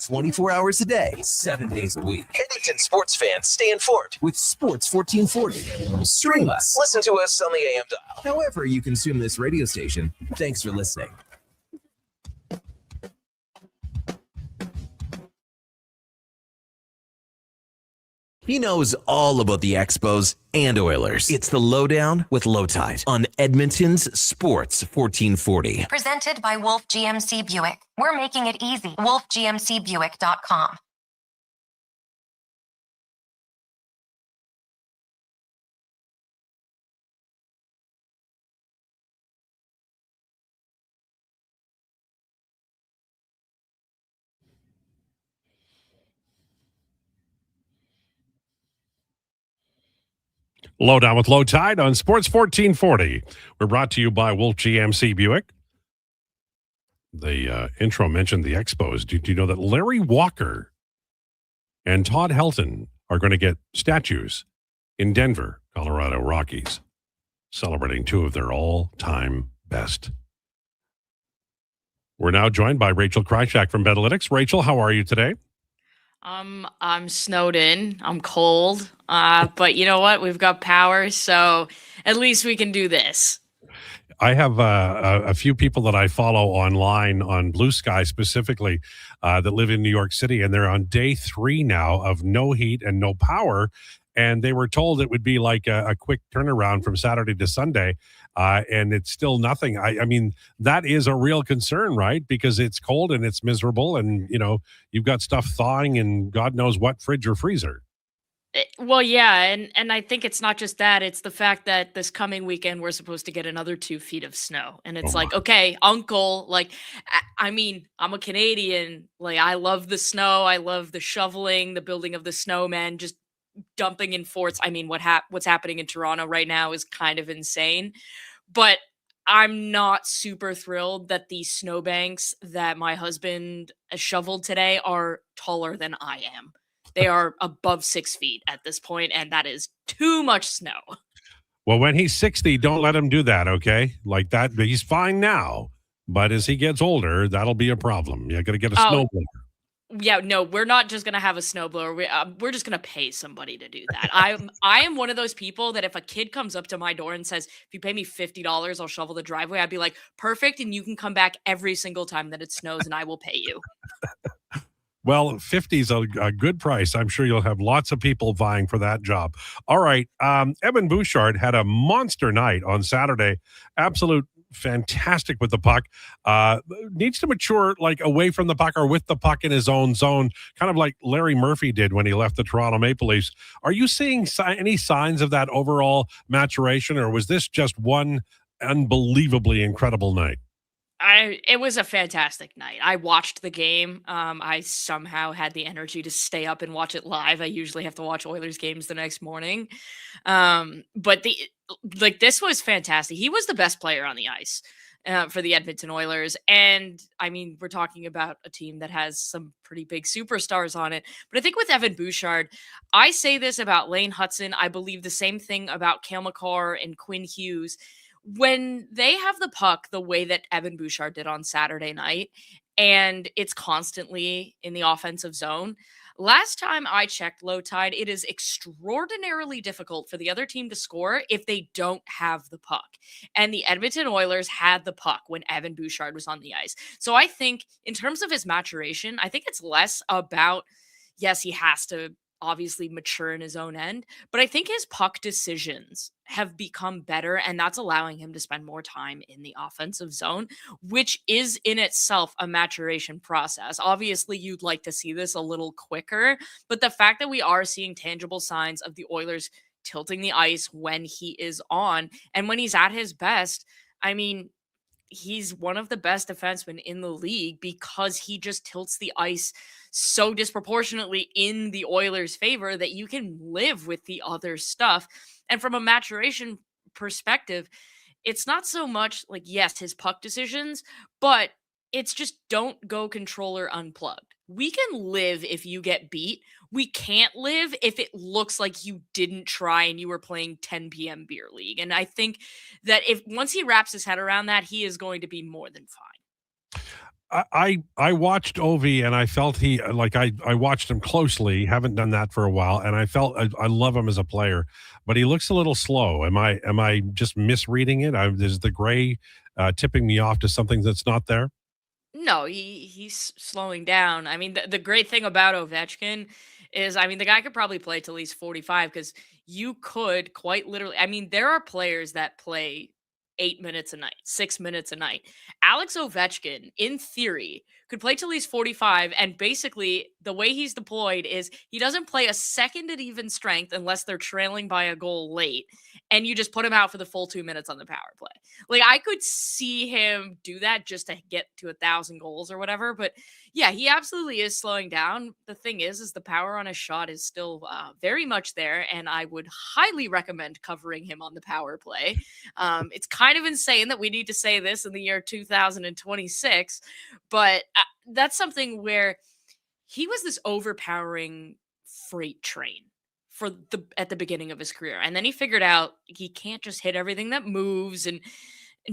24 hours a day, 7 days a week. Edmonton sports fans stay informed with Sports 1440. Stream us. Listen to us on the AM dial. However you consume this radio station, thanks for listening. He knows all about the Expos and Oilers. It's the Lowdown with Lowetide on Edmonton's Sports 1440. Presented by Wolf GMC Buick. We're making it easy. WolfGMCBuick.com. Lowdown with Lowetide on Sports 1440. We're brought to you by Wolf GMC Buick. The intro mentioned the Expos. Do you know that Larry Walker and Todd Helton are going to get statues in Denver, Colorado Rockies, celebrating 2 of their all-time best? We're now joined by Rachel Krychak from Betalytics. Rachel, how are you today? I'm snowed in. I'm cold. But you know what? We've got power, so at least we can do this. I have a few people that I follow online on Blue Sky specifically that live in New York City, and they're on day 3 now of no heat and no power. And they were told it would be like a quick turnaround from Saturday to Sunday. and it's still nothing. I mean, that is a real concern, right? Because it's cold and it's miserable, and you've got stuff thawing and God knows what fridge or freezer. Well, yeah, and I think it's not just that, it's the fact that this coming weekend we're supposed to get another 2 feet of snow. And it's like, okay, uncle, like I mean, I'm a Canadian, like I love the snow, I love the shoveling, the building of the snowmen, just dumping in forts. I mean, what's happening in Toronto right now is kind of insane. But I'm not super thrilled that the snowbanks that my husband shoveled today are taller than I am. They are above 6 feet at this point, and that is too much snow. Well, when he's 60, don't let him do that, okay? Like that, he's fine now, but as he gets older, that'll be a problem. You're going to get a snowblower. Yeah, no, we're not just gonna have a snowblower. We're just gonna pay somebody to do that. I am one of those people that if a kid comes up to my door and says, "If you pay me $50, I'll shovel the driveway," I'd be like, "Perfect," and you can come back every single time that it snows, and I will pay you. Well, 50 is a good price. I'm sure you'll have lots of people vying for that job. All right, Evan Bouchard had a monster night on Saturday. Absolute fantastic with the puck. Needs to mature like away from the puck or with the puck in his own zone, kind of like Larry Murphy did when he left the Toronto Maple Leafs. Are you seeing any signs of that overall maturation, or was this just one unbelievably incredible night? It was a fantastic night. I watched the game. I somehow had the energy to stay up and watch it live. I usually have to watch Oilers games the next morning. But this was fantastic. He was the best player on the ice for the Edmonton Oilers. And I mean, we're talking about a team that has some pretty big superstars on it. But I think with Evan Bouchard, I say this about Lane Hudson. I believe the same thing about Cale Makar and Quinn Hughes. When they have the puck the way that Evan Bouchard did on Saturday night, and it's constantly in the offensive zone, last time I checked Lowetide, it is extraordinarily difficult for the other team to score if they don't have the puck. And the Edmonton Oilers had the puck when Evan Bouchard was on the ice. So I think in terms of his maturation, I think it's less about, yes, he has to obviously mature in his own end, but I think his puck decisions have become better, and that's allowing him to spend more time in the offensive zone, which is in itself a maturation process. Obviously, you'd like to see this a little quicker, but the fact that we are seeing tangible signs of the Oilers tilting the ice when he is on and when he's at his best, I mean, he's one of the best defensemen in the league because he just tilts the ice so disproportionately in the Oilers' favor that you can live with the other stuff. And from a maturation perspective, it's not so much like, yes, his puck decisions, but it's just don't go controller unplugged. We can live if you get beat. We can't live if it looks like you didn't try and you were playing 10 p.m. beer league. And I think that if once he wraps his head around that, he is going to be more than fine. I watched Ovi and I felt I watched him closely. Haven't done that for a while, and I felt I love him as a player, but he looks a little slow. Am I just misreading it? Is the gray tipping me off to something that's not there? No, he's slowing down. I mean, the great thing about Ovechkin is, I mean, the guy could probably play till he's 45 because you could quite literally. I mean, there are players that play 8 minutes a night, 6 minutes a night. Alex Ovechkin, in theory, could play till he's 45, and basically the way he's deployed is he doesn't play a second at even strength unless they're trailing by a goal late, and you just put him out for the full 2 minutes on the power play. Like, I could see him do that just to get to 1,000 goals or whatever, but yeah, he absolutely is slowing down. The thing is the power on his shot is still very much there, and I would highly recommend covering him on the power play. It's kind of insane that we need to say this in the year 2026, but that's something where he was this overpowering freight train at the beginning of his career, and then he figured out he can't just hit everything that moves and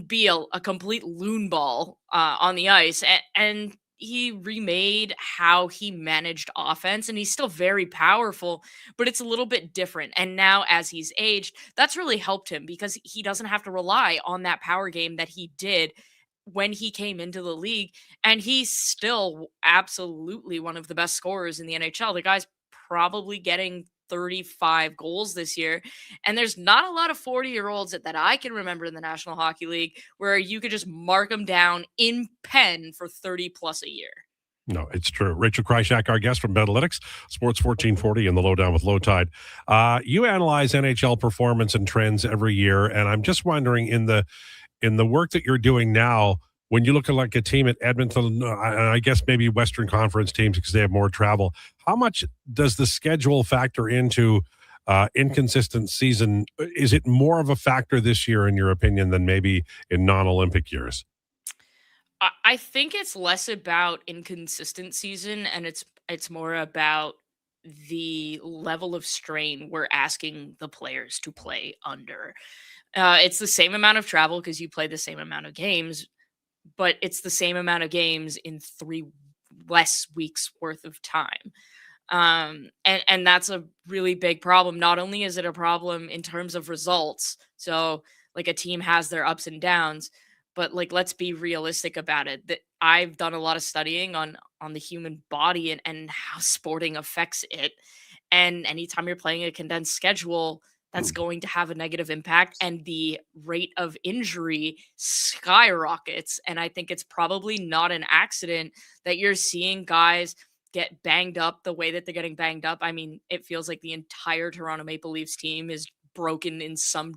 be a complete loon ball on the ice, and he remade how he managed offense, and he's still very powerful, but it's a little bit different. And now as he's aged, that's really helped him because he doesn't have to rely on that power game that he did when he came into the league. And he's still absolutely one of the best scorers in the NHL. The guy's probably getting 35 goals this year. And there's not a lot of 40-year-olds that I can remember in the National Hockey League where you could just mark them down in pen for 30 plus a year. No, it's true. Rachel Krychak, our guest from Betalytics, Sports 1440 and the Lowdown with Lowetide. You analyze NHL performance and trends every year, and I'm just wondering in the work that you're doing now, when you look at like a team at Edmonton, I guess maybe Western Conference teams because they have more travel, how much does the schedule factor into inconsistent season? Is it more of a factor this year, in your opinion, than maybe in non-Olympic years? I think it's less about inconsistent season, and it's more about the level of strain we're asking the players to play under. It's the same amount of travel because you play the same amount of games, but it's the same amount of games in 3 less weeks worth of time. And that's a really big problem. Not only is it a problem in terms of results, so like a team has their ups and downs, but like let's be realistic about it. That I've done a lot of studying on the human body and how sporting affects it. And anytime you're playing a condensed schedule, that's going to have a negative impact, and the rate of injury skyrockets. And I think it's probably not an accident that you're seeing guys get banged up the way that they're getting banged up. I mean, it feels like the entire Toronto Maple Leafs team is broken in some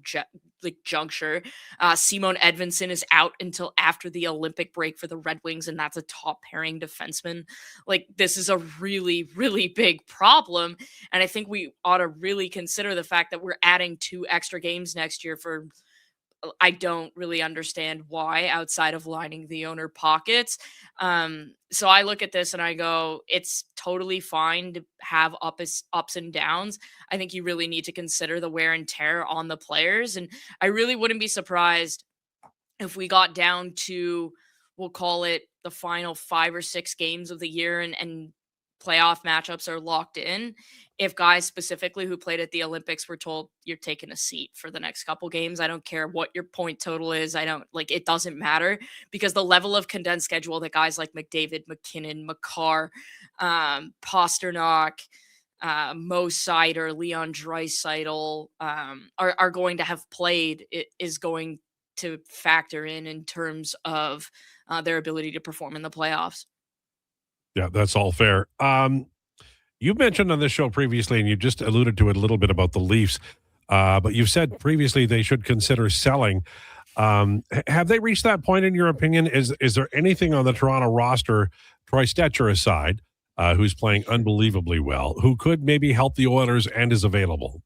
juncture. Simon Edvinsson is out until after the Olympic break for the Red Wings, and that's a top pairing defenseman. Like, this is a really, really big problem, and I think we ought to really consider the fact that we're adding 2 extra games next year for I don't really understand why, outside of lining the owner pockets. So I look at this and I go, it's totally fine to have ups and downs. I think you really need to consider the wear and tear on the players. And I really wouldn't be surprised if we got down to, we'll call it the final 5 or 6 games of the year and playoff matchups are locked in. If guys specifically who played at the Olympics were told you're taking a seat for the next couple games, I don't care what your point total is. It doesn't matter, because the level of condensed schedule that guys like McDavid, McKinnon, Makar, Pasternak, Mo Seider, Leon Draisaitl are going to have played, it is going to factor in terms of their ability to perform in the playoffs. Yeah, that's all fair. You've mentioned on this show previously, and you just alluded to it a little bit about the Leafs, but you've said previously they should consider selling. Have they reached that point, in your opinion? Is there anything on the Toronto roster, Troy Stecher aside, who's playing unbelievably well, who could maybe help the Oilers and is available?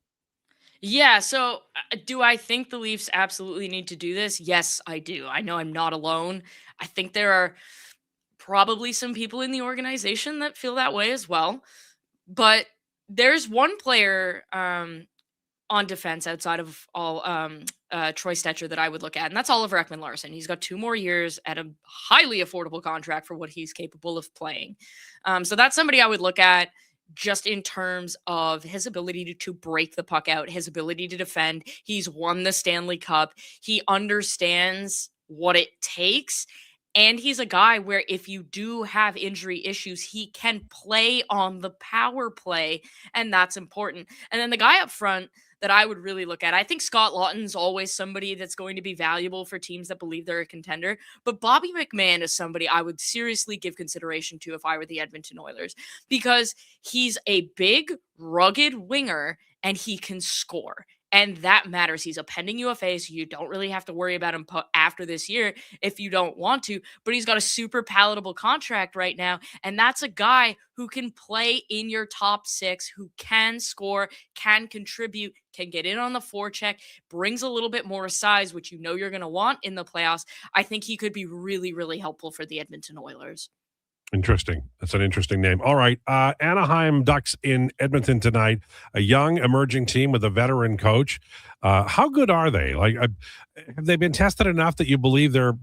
Yeah, so do I think the Leafs absolutely need to do this? Yes, I do. I know I'm not alone. I think there are probably some people in the organization that feel that way as well. But there's one player on defense outside of all Troy Stecher that I would look at, and that's Oliver Ekman-Larsson. He's got 2 more years at a highly affordable contract for what he's capable of playing. So that's somebody I would look at just in terms of his ability to break the puck out, his ability to defend. He's won the Stanley Cup. He understands what it takes. And he's a guy where if you do have injury issues, he can play on the power play, and that's important. And then the guy up front that I would really look at, I think Scott Lawton's always somebody that's going to be valuable for teams that believe they're a contender. But Bobby McMann is somebody I would seriously give consideration to if I were the Edmonton Oilers, because he's a big, rugged winger and he can score. And that matters. He's a pending UFA, so you don't really have to worry about him after this year if you don't want to. But he's got a super palatable contract right now. And that's a guy who can play in your top 6, who can score, can contribute, can get in on the forecheck, brings a little bit more size, which you know you're going to want in the playoffs. I think he could be really, really helpful for the Edmonton Oilers. Interesting. That's an interesting name. All right. Anaheim Ducks in Edmonton tonight, a young emerging team with a veteran coach. How good are they? Like, have they been tested enough that you believe they're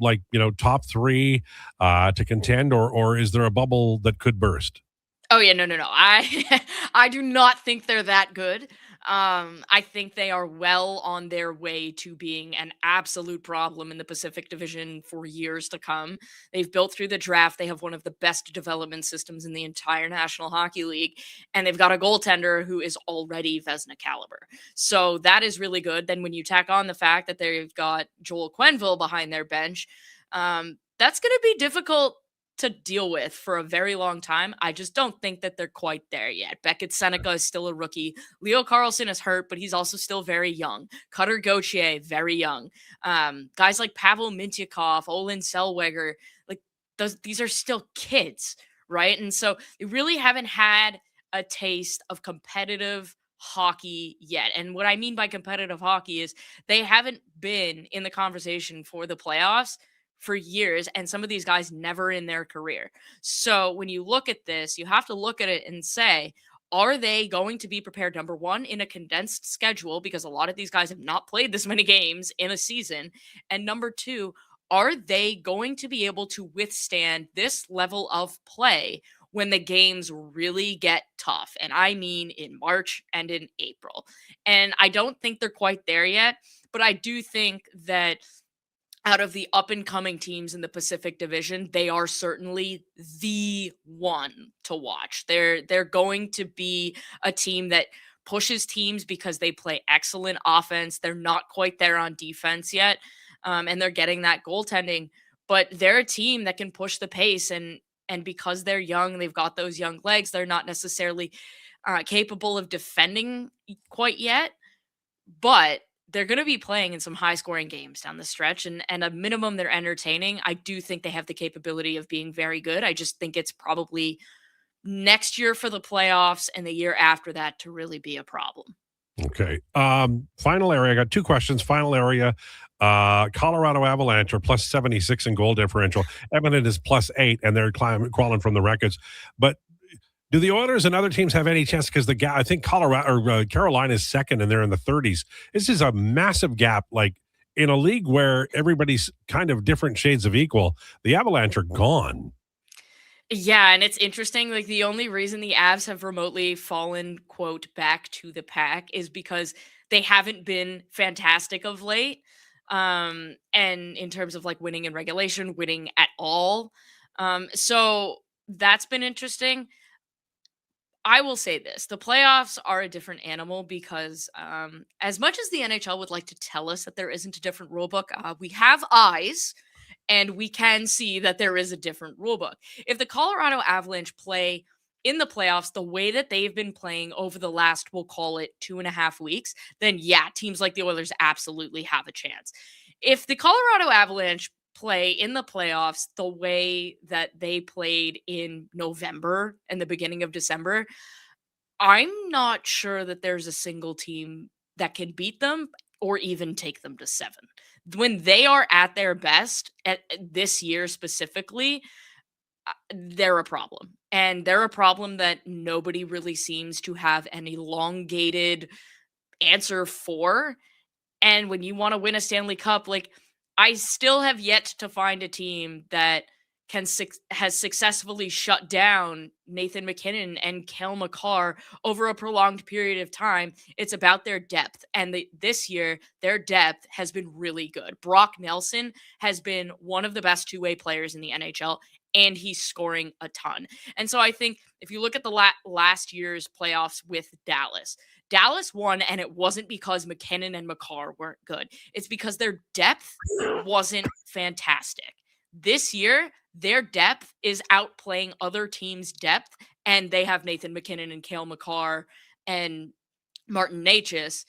top 3 to contend, or is there a bubble that could burst? Oh yeah, no. I do not think they're that good. I think they are well on their way to being an absolute problem in the Pacific Division for years to come. They've built through the draft. They have one of the best development systems in the entire National Hockey League, and they've got a goaltender who is already Vezina caliber. So that is really good. Then when you tack on the fact that they've got Joel Quenneville behind their bench, that's going to be difficult to deal with for a very long time. I just don't think that they're quite there yet. Beckett Seneca is still a rookie. Leo Carlson is hurt, but he's also still very young. Cutter Gauthier, very young. Guys like Pavel Mintyukov, Olin Selweger, like these are still kids, right? And so they really haven't had a taste of competitive hockey yet. And what I mean by competitive hockey is they haven't been in the conversation for the playoffs for years, and some of these guys never in their career. So when you look at this, you have to look at it and say, are they going to be prepared, number one, in a condensed schedule, because a lot of these guys have not played this many games in a season, and number two, are they going to be able to withstand this level of play when the games really get tough? And I mean in March and in April. And I don't think they're quite there yet, but I do think that out of the up-and-coming teams in the Pacific Division, they are certainly the one to watch. They're going to be a team that pushes teams because they play excellent offense. They're not quite there on defense yet, and they're getting that goaltending. But they're a team that can push the pace, and because they're young, they've got those young legs. They're not necessarily capable of defending quite yet, but they're going to be playing in some high-scoring games down the stretch, and a minimum, they're entertaining. I do think they have the capability of being very good. I just think it's probably next year for the playoffs and the year after that to really be a problem. Okay. Final area. I got two questions. Final area. Colorado Avalanche are plus 76 in goal differential. Edmonton is plus 8, and they're crawling from the records. But do the Oilers and other teams have any chance? Because I think Carolina is second, and they're in the 30s. This is a massive gap. Like in a league where everybody's kind of different shades of equal, the Avalanche are gone. Yeah, and it's interesting. Like the only reason the Avs have remotely fallen, quote, back to the pack is because they haven't been fantastic of late. And in terms of like winning in regulation, winning at all. So that's been interesting. I will say this, the playoffs are a different animal because as much as the NHL would like to tell us that there isn't a different rule book, we have eyes and we can see that there is a different rule book. If the Colorado Avalanche play in the playoffs the way that they've been playing over the last, we'll call it 2.5 weeks, then yeah, teams like the Oilers absolutely have a chance. If the Colorado Avalanche play in the playoffs the way that they played in November and the beginning of December, I'm not sure that there's a single team that can beat them or even take them to 7. When they are at their best at this year specifically, they're a problem. And they're a problem that nobody really seems to have an elongated answer for. And when you want to win a Stanley Cup, like I still have yet to find a team that has successfully shut down Nathan MacKinnon and Cale Makar over a prolonged period of time. It's about their depth. And this year, their depth has been really good. Brock Nelson has been one of the best two-way players in the NHL, and he's scoring a ton. And so I think if you look at the last year's playoffs with Dallas won, and it wasn't because McKinnon and Makar weren't good. It's because their depth wasn't fantastic. This year, their depth is outplaying other teams' depth, and they have Nathan MacKinnon and Cale Makar and Martin Necas.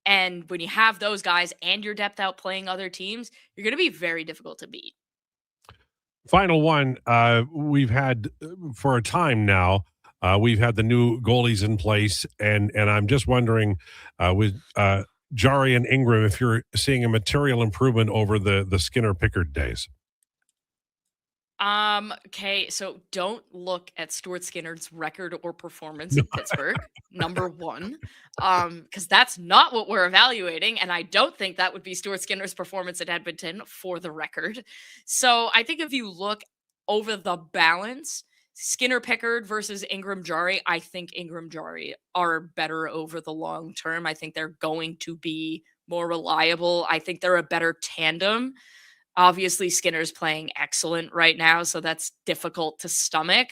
And when you have those guys and your depth outplaying other teams, you're going to be very difficult to beat. Final one. We've had for a time now. We've had the new goalies in place, and I'm just wondering with Jari and Ingram if you're seeing a material improvement over the Skinner Pickard days. Okay, so don't look at Stuart Skinner's record or performance in Pittsburgh, number one, because that's not what we're evaluating, and I don't think that would be Stuart Skinner's performance at Edmonton, for the record. So I think if you look over the balance, Skinner Pickard versus Ingram Jari. I think Ingram Jari are better over the long term. I think they're going to be more reliable. I think they're a better tandem. Obviously, Skinner's playing excellent right now, so that's difficult to stomach.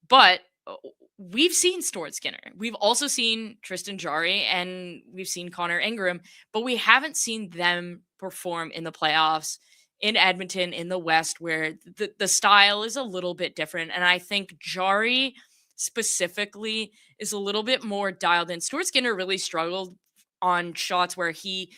But we've seen Stuart Skinner. We've also seen Tristan Jari, and we've seen Connor Ingram, but we haven't seen them perform in the playoffs in Edmonton, in the West, where the style is a little bit different. And I think Jari specifically is a little bit more dialed in. Stuart Skinner really struggled on shots where he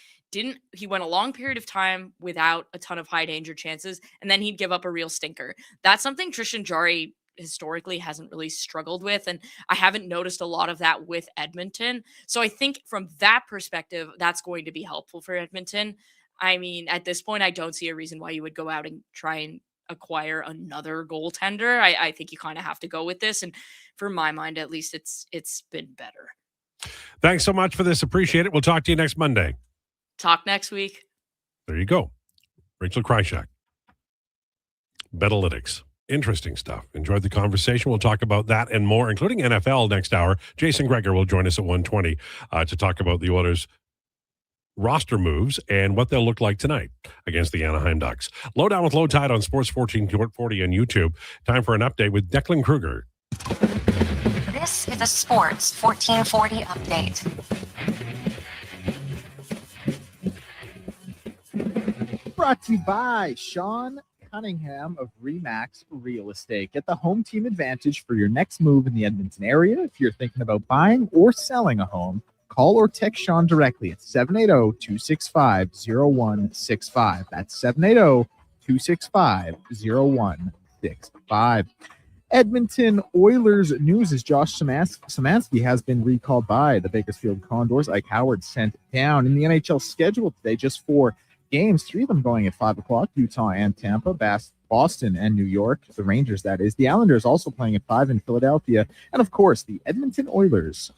went a long period of time without a ton of high danger chances, and then he'd give up a real stinker. That's something Tristan Jari historically hasn't really struggled with, and I haven't noticed a lot of that with Edmonton. So I think from that perspective, that's going to be helpful for Edmonton. I mean, at this point, I don't see a reason why you would go out and try and acquire another goaltender. I think you kind of have to go with this, and for my mind, at least, it's been better. Thanks so much for this. Appreciate it. We'll talk to you next Monday. Talk next week. There you go. Rachel Krychak. Betalytics. Interesting stuff. Enjoyed the conversation. We'll talk about that and more, including NFL next hour. Jason Gregor will join us at 1:20 to talk about the Oilers' roster moves and what they'll look like tonight against the Anaheim Ducks. Lowdown with Lowetide on Sports 1440 on YouTube. Time for an update with Declan Krueger. This is a Sports 1440 update. Brought to you by Sean Cunningham of Remax Real Estate. Get the home team advantage for your next move in the Edmonton area. If you're thinking about buying or selling a home, call or text Sean directly at 780-265-0165. That's 780-265-0165. Edmonton Oilers news is Josh Szymanski has been recalled by the Bakersfield Condors. Ike Howard sent down. In the NHL schedule today, just 4 games, 3 of them going at 5 o'clock, Utah and Tampa, Boston and New York, the Rangers, that is. The Islanders also playing at 5 in Philadelphia. And, of course, the Edmonton Oilers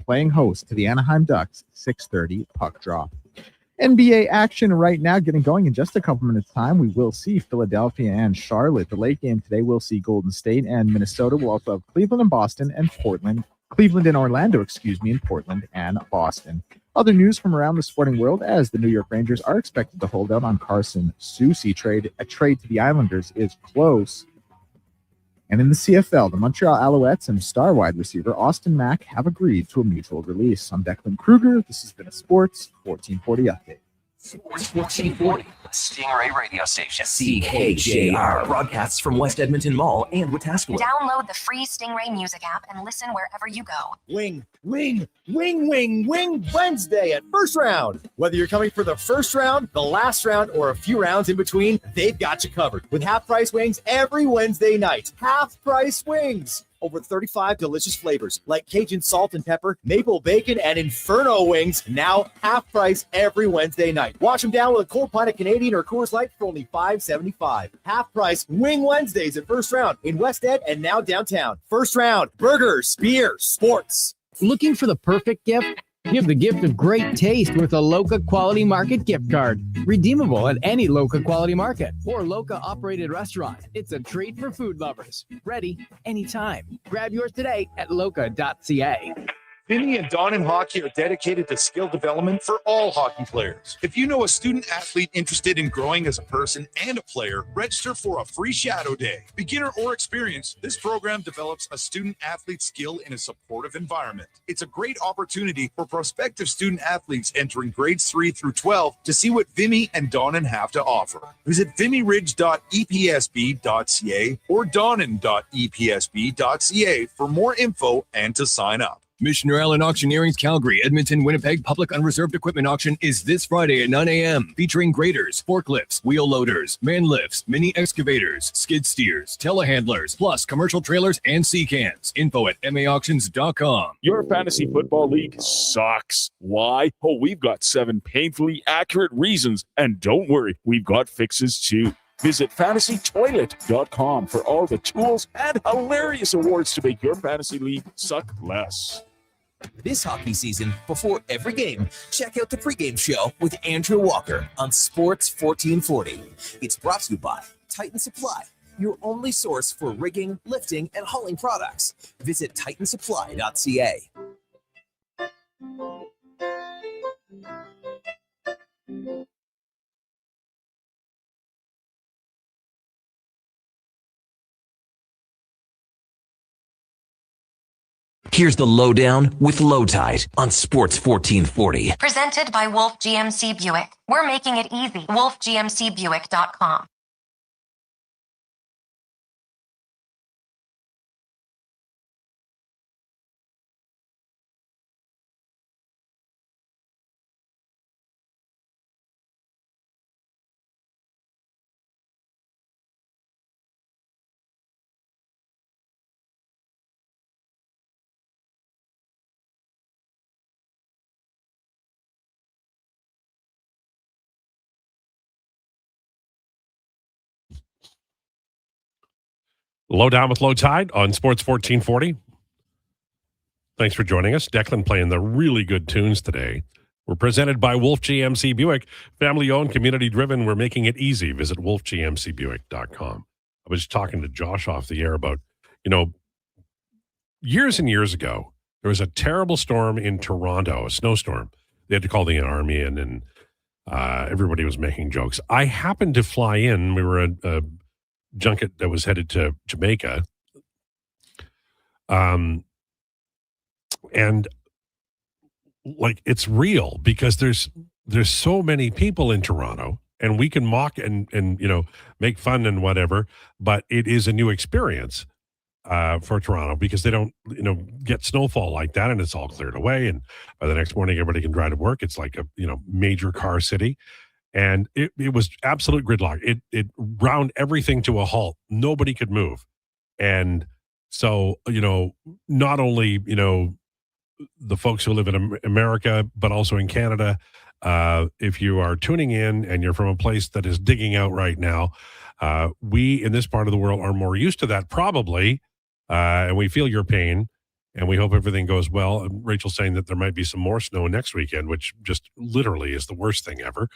playing host to the Anaheim Ducks, 6:30 puck drop. NBA action right now getting going in just a couple minutes time. We will see Philadelphia and Charlotte. The late game today, we'll see Golden State and Minnesota. We'll also have Cleveland and Boston and Portland. Cleveland and Orlando, and Portland and Boston. Other news from around the sporting world as the New York Rangers are expected to hold out on Carson Soucy trade. A trade to the Islanders is close. And in the CFL, the Montreal Alouettes and star wide receiver Austin Mack have agreed to a mutual release. I'm Declan Krueger. This has been a Sports 1440 update. Sports 1440, Stingray radio station. CKJR broadcasts from West Edmonton Mall and Wetaskiwin. Download the free Stingray music app and listen wherever you go. Wing Wednesday at First Round. Whether you're coming for the first round, the last round, or a few rounds in between, they've got you covered. With half-price wings every Wednesday night. Half-price wings. Over 35 delicious flavors like Cajun salt and pepper, maple bacon, and Inferno wings. Now half price every Wednesday night. Wash them down with a cold pint of Canadian or Coors Light for only $5.75. Half price Wing Wednesdays at First Round in West Ed and now downtown. First Round, burgers, beer, sports. Looking for the perfect gift? Give the gift of great taste with a Loca Quality Market gift card. Redeemable at any Loca Quality Market or Loca operated restaurant. It's a treat for food lovers. Ready anytime. Grab yours today at loca.ca. Vinny and Don in Hockey are dedicated to skill development for all hockey players. If you know a student athlete interested in growing as a person and a player, register for a free shadow day. Beginner or experienced, this program develops a student athlete skill in a supportive environment. It's a great opportunity for prospective student athletes entering grades 3 through 12 to see what Vinny and Donnan have to offer. Visit vimmyridge.epsb.ca or donnan.epsb.ca for more info and to sign up. Missioner Allen Auctioneering's Calgary, Edmonton, Winnipeg Public Unreserved Equipment Auction is this Friday at 9 a.m. featuring graders, forklifts, wheel loaders, man lifts, mini excavators, skid steers, telehandlers, plus commercial trailers and sea cans. Info at maauctions.com. Your fantasy football league sucks. Why? Oh, we've got 7 painfully accurate reasons. And don't worry, we've got fixes too. Visit fantasytoilet.com for all the tools and hilarious awards to make your fantasy league suck less. This hockey season, before every game, check out the pregame show with Andrew Walker on Sports 1440. It's brought to you by Titan Supply, your only source for rigging, lifting, and hauling products. Visit titansupply.ca. Here's the Lowdown with Lowetide on Sports 1440. Presented by Wolf GMC Buick. We're making it easy. WolfGMCBuick.com. Lowdown with Lowetide on Sports 1440. Thanks for joining us. Declan playing the really good tunes today. We're presented by Wolf GMC Buick. Family-owned, community-driven. We're making it easy. Visit wolfgmcbuick.com. I was talking to Josh off the air about, years and years ago, there was a terrible storm in Toronto, a snowstorm. They had to call the army in, and everybody was making jokes. I happened to fly in. We were a junket that was headed to Jamaica. And like, it's real because there's so many people in Toronto, and we can mock and make fun and whatever, but it is a new experience for Toronto because they don't get snowfall like that, and it's all cleared away, and by the next morning everybody can drive to work. It's like a major car city. And it was absolute gridlock. It ground everything to a halt. Nobody could move. And so, not only, the folks who live in America, but also in Canada, if you are tuning in and you're from a place that is digging out right now, we in this part of the world are more used to that probably, and we feel your pain. And we hope everything goes well. And Rachel's saying that there might be some more snow next weekend, which just literally is the worst thing ever.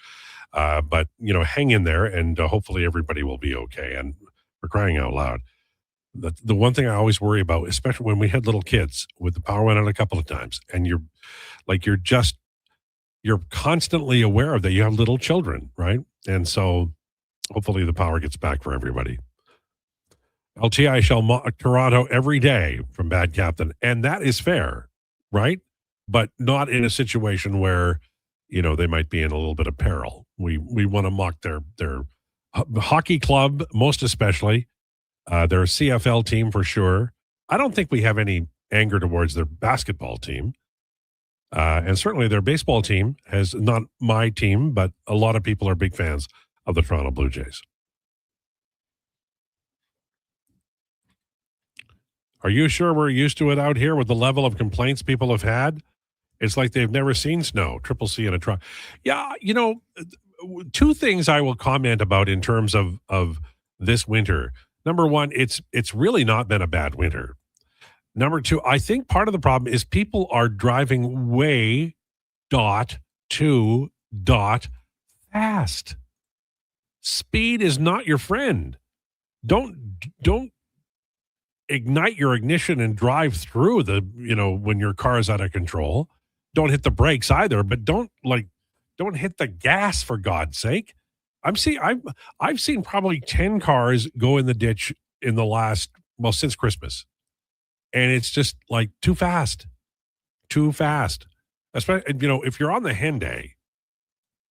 But, hang in there, and hopefully everybody will be okay. And we're crying out loud. The one thing I always worry about, especially when we had little kids, with the power went out a couple of times, and you're constantly aware of that. You have little children, right? And so hopefully the power gets back for everybody. LTI shall mock Toronto every day from Bad Captain. And that is fair, right? But not in a situation where, they might be in a little bit of peril. We want to mock their hockey club, most especially, their CFL team for sure. I don't think we have any anger towards their basketball team. And certainly their baseball team has, not my team, but a lot of people are big fans of the Toronto Blue Jays. Are you sure we're used to it out here with the level of complaints people have had? It's like they've never seen snow, Triple C in a truck. Yeah, two things I will comment about in terms of this winter. Number one, it's really not been a bad winter. Number two, I think part of the problem is people are driving way too fast. Speed is not your friend. Don't ignite your ignition and drive through when your car is out of control. Don't hit the brakes either, but don't hit the gas, for God's sake. I've seen probably 10 cars go in the ditch in the last, since Christmas. And it's just like too fast. Especially, if you're on the Henday,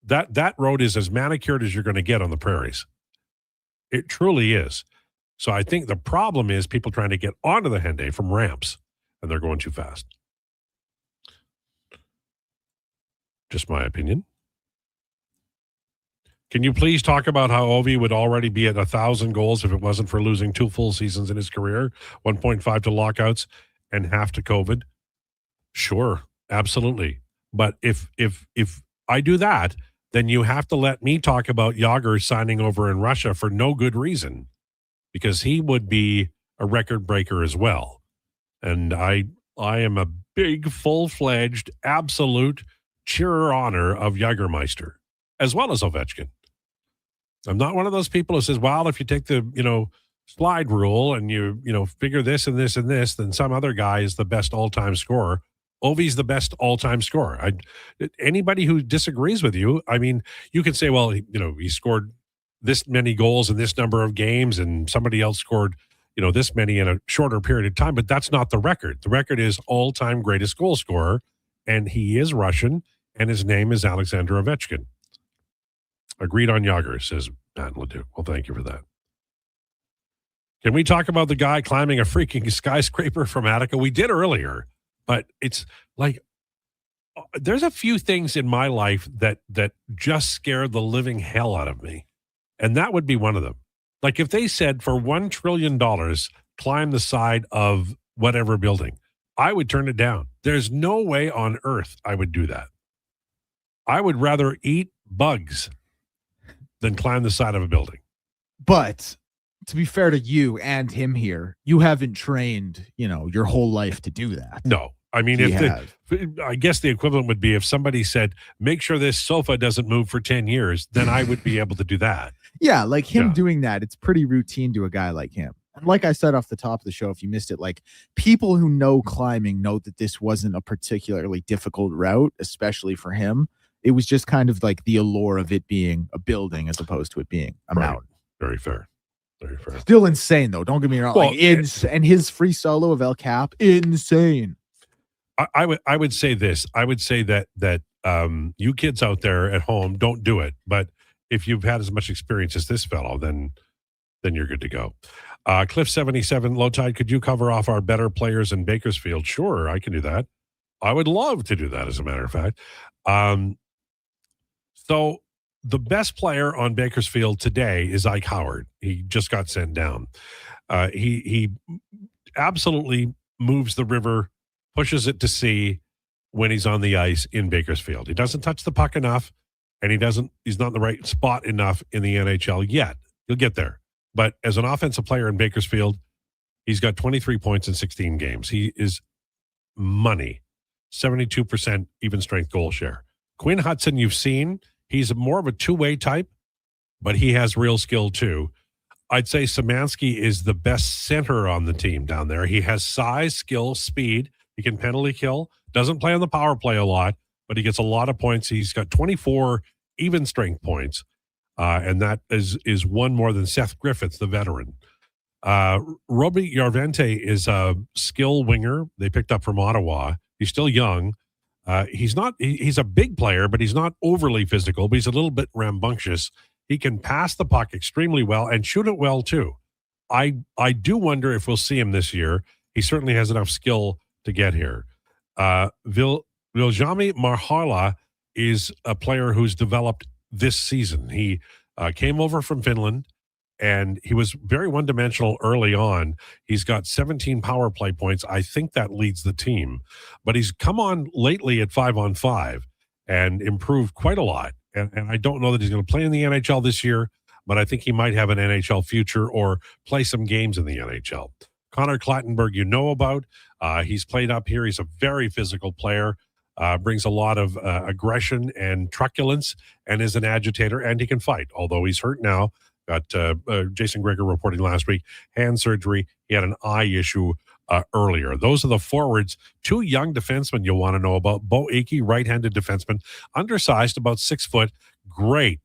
that road is as manicured as you're going to get on the prairies. It truly is. So I think the problem is people trying to get onto the Henday from ramps, and they're going too fast. Just my opinion. Can you please talk about how Ovi would already be at 1,000 goals if it wasn't for losing 2 full seasons in his career, 1.5 to lockouts and half to COVID? Sure, absolutely. But if I do that, then you have to let me talk about Jágr signing over in Russia for no good reason, because he would be a record breaker as well. And I am a big, full-fledged, absolute cheerer honor of Jágrmeister, as well as Ovechkin. I'm not one of those people who says, well, if you take the slide rule and you figure this and this and this, then some other guy is the best all-time scorer. Ovi's the best all-time scorer. Anybody who disagrees with you, I mean, you could say, well, he scored this many goals in this number of games and somebody else scored, this many in a shorter period of time, but that's not the record. The record is all-time greatest goal scorer, and he is Russian, and his name is Alexander Ovechkin. Agreed on Yager, says Matt Leduc. Well, thank you for that. Can we talk about the guy climbing a freaking skyscraper from Attica? We did earlier, but it's like there's a few things in my life that just scared the living hell out of me, and that would be one of them. Like if they said for $1 trillion, climb the side of whatever building, I would turn it down. There's no way on earth I would do that. I would rather eat bugs than climb the side of a building. But to be fair to you and him here, you haven't trained, your whole life to do that. No. I mean, I guess the equivalent would be if somebody said, make sure this sofa doesn't move for 10 years, then I would be able to do that. Yeah, like him doing that, it's pretty routine to a guy like him. And like I said off the top of the show, if you missed it, like people who know climbing know that this wasn't a particularly difficult route, especially for him. It was just kind of like the allure of it being a building as opposed to it being a mountain. Very fair. Very fair. Still insane, though. Don't get me wrong. Well, and his free solo of El Cap, insane. I would say this. I would say that you kids out there at home, don't do it. But if you've had as much experience as this fellow, then you're good to go. Cliff 77, Lowetide, could you cover off our better players in Bakersfield? Sure, I can do that. I would love to do that, as a matter of fact. So the best player on Bakersfield today is Ike Howard. He just got sent down. He absolutely moves the river, pushes it to sea when he's on the ice in Bakersfield. He doesn't touch the puck enough, and he's not in the right spot enough in the NHL yet. He'll get there. But as an offensive player in Bakersfield, he's got 23 points in 16 games. He is money. 72% even strength goal share. Quinn Hudson, you've seen, he's more of a two-way type, but he has real skill too. I'd say Szymanski is the best center on the team down there. He has size, skill, speed. He can penalty kill. Doesn't play on the power play a lot, but he gets a lot of points. He's got 24 even strength points, and that is one more than Seth Griffiths, the veteran. Robbie Yarvente is a skill winger they picked up from Ottawa. He's still young. He's a big player, but he's not overly physical, but he's a little bit rambunctious. He can pass the puck extremely well and shoot it well too. I do wonder if we'll see him this year. He certainly has enough skill to get here. Viljami Marhala is a player who's developed this season. He came over from Finland, and he was very one-dimensional early on. He's got 17 power play points. I think that leads the team. But he's come on lately at 5-on-5 and improved quite a lot. And I don't know that he's going to play in the NHL this year, but I think he might have an NHL future or play some games in the NHL. Connor Clattenburg, you know about. He's played up here. He's a very physical player, brings a lot of aggression and truculence, and is an agitator, and he can fight, although he's hurt now. Got Jason Gregor reporting last week, hand surgery. He had an eye issue earlier. Those are the forwards. Two young defensemen you'll want to know about. Bo Aki, right-handed defenseman, undersized, about 6 foot. Great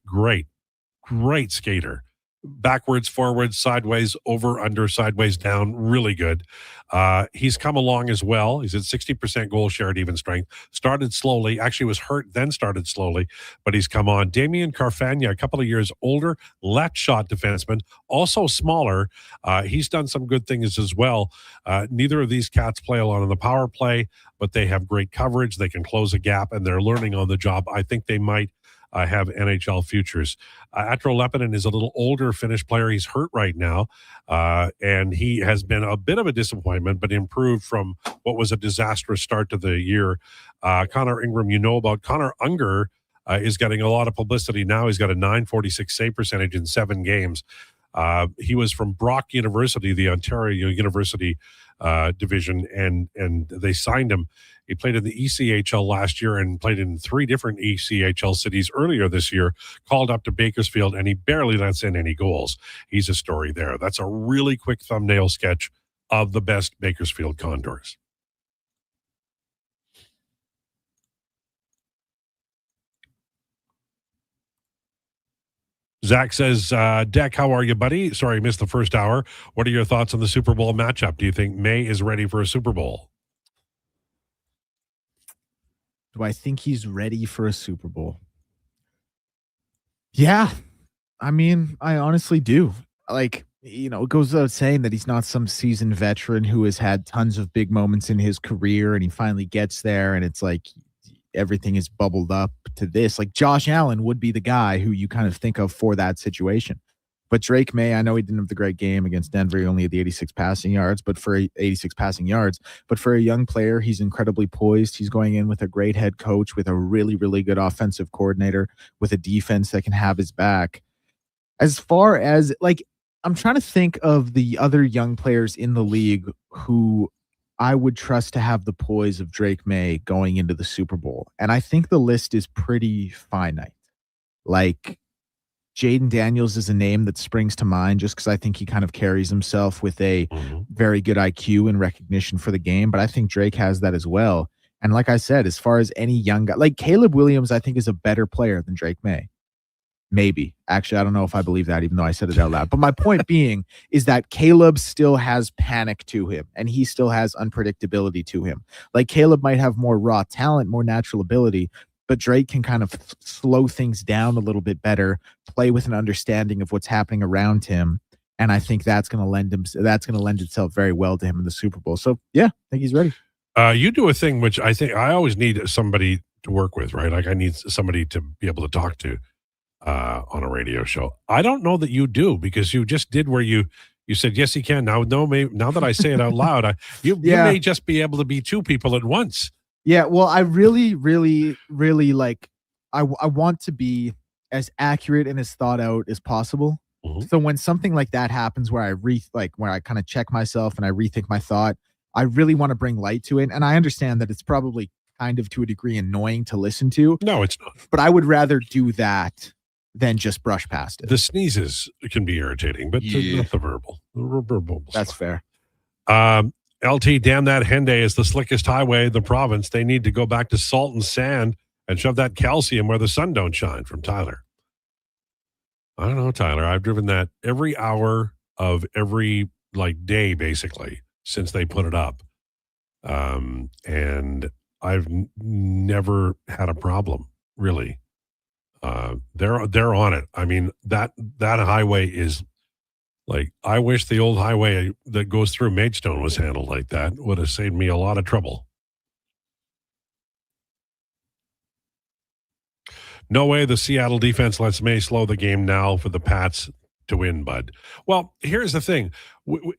skater. Backwards, forwards, sideways, over, under, sideways, down. Really good. He's come along as well. He's at 60% goal share at even strength. Started slowly. Actually was hurt, then started slowly, but he's come on. Damien Carfagna, a couple of years older, left shot defenseman, also smaller. He's done some good things as well. Neither of these cats play a lot on the power play, but they have great coverage. They can close a gap, and they're learning on the job. I think they might have NHL futures. Atro Lepinen is a little older Finnish player. He's hurt right now, and he has been a bit of a disappointment, but improved from what was a disastrous start to the year. Connor Ingram, you know about. Connor Unger is getting a lot of publicity now. He's got a .946 save percentage in 7 games. He was from Brock University, the Ontario University division, and they signed him. He played in the ECHL last year and played in 3 different ECHL cities earlier this year, called up to Bakersfield, and he barely lets in any goals. He's a story there. That's a really quick thumbnail sketch of the best Bakersfield Condors. Zach says, Deck, how are you, buddy? Sorry, I missed the first hour. What are your thoughts on the Super Bowl matchup? Do you think May is ready for a Super Bowl? Do I think he's ready for a Super Bowl? Yeah. I mean, I honestly do. Like, you know, it goes without saying that he's not some seasoned veteran who has had tons of big moments in his career, and he finally gets there and it's like everything is bubbled up to this. Like Josh Allen would be the guy who you kind of think of for that situation. But Drake May, I know he didn't have the great game against Denver. He only had the 86 passing yards, but for a young player, he's incredibly poised. He's going in with a great head coach, with a really, really good offensive coordinator, with a defense that can have his back. As far as, like, I'm trying to think of the other young players in the league who I would trust to have the poise of Drake May going into the Super Bowl. And I think the list is pretty finite. Like, Jaden Daniels is a name that springs to mind just because I think he kind of carries himself with a very good IQ and recognition for the game. But I think Drake has that as well. And like I said, as far as any young guy, like Caleb Williams, I think is a better player than Drake May. Maybe. Actually, I don't know if I believe that, even though I said it out loud. But my point being is that Caleb still has panic to him, and he still has unpredictability to him. Like, Caleb might have more raw talent, more natural ability, but Drake can kind of slow things down a little bit better, play with an understanding of what's happening around him, and I think that's going to lend itself very well to him in the Super Bowl. So, yeah, I think he's ready. You do a thing which I think I always need somebody to work with, right? Like, I need somebody to be able to talk to on a radio show. I don't know that you do, because you just did where you said yes he can. Now now that I say it out loud, you may just be able to be 2 people at once. Yeah, well, I really, really, really like, I want to be as accurate and as thought out as possible. So when something like that happens where where I kind of check myself and I rethink my thought, I really want to bring light to it. And I understand that it's probably kind of to a degree annoying to listen to. No, it's not. But I would rather do that than just brush past it. The sneezes can be irritating, but not the verbal. The verbal. That's fair. LT, damn, that Henday is the slickest highway in the province. They need to go back to salt and sand and shove that calcium where the sun don't shine, from Tyler. I don't know, Tyler. I've driven that every hour of every day, basically, since they put it up. And I've never had a problem, really. They're on it. I mean, that highway is I wish the old highway that goes through Maidstone was handled like that. Would have saved me a lot of trouble. No way the Seattle defense lets May slow the game now for the Pats to win, bud. Well, here's the thing.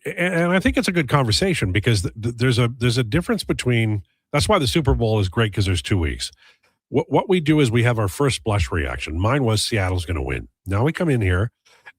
And I think it's a good conversation, because there's a difference between, that's why the Super Bowl is great, because there's 2 weeks. What we do is we have our first blush reaction. Mine was Seattle's going to win. Now we come in here,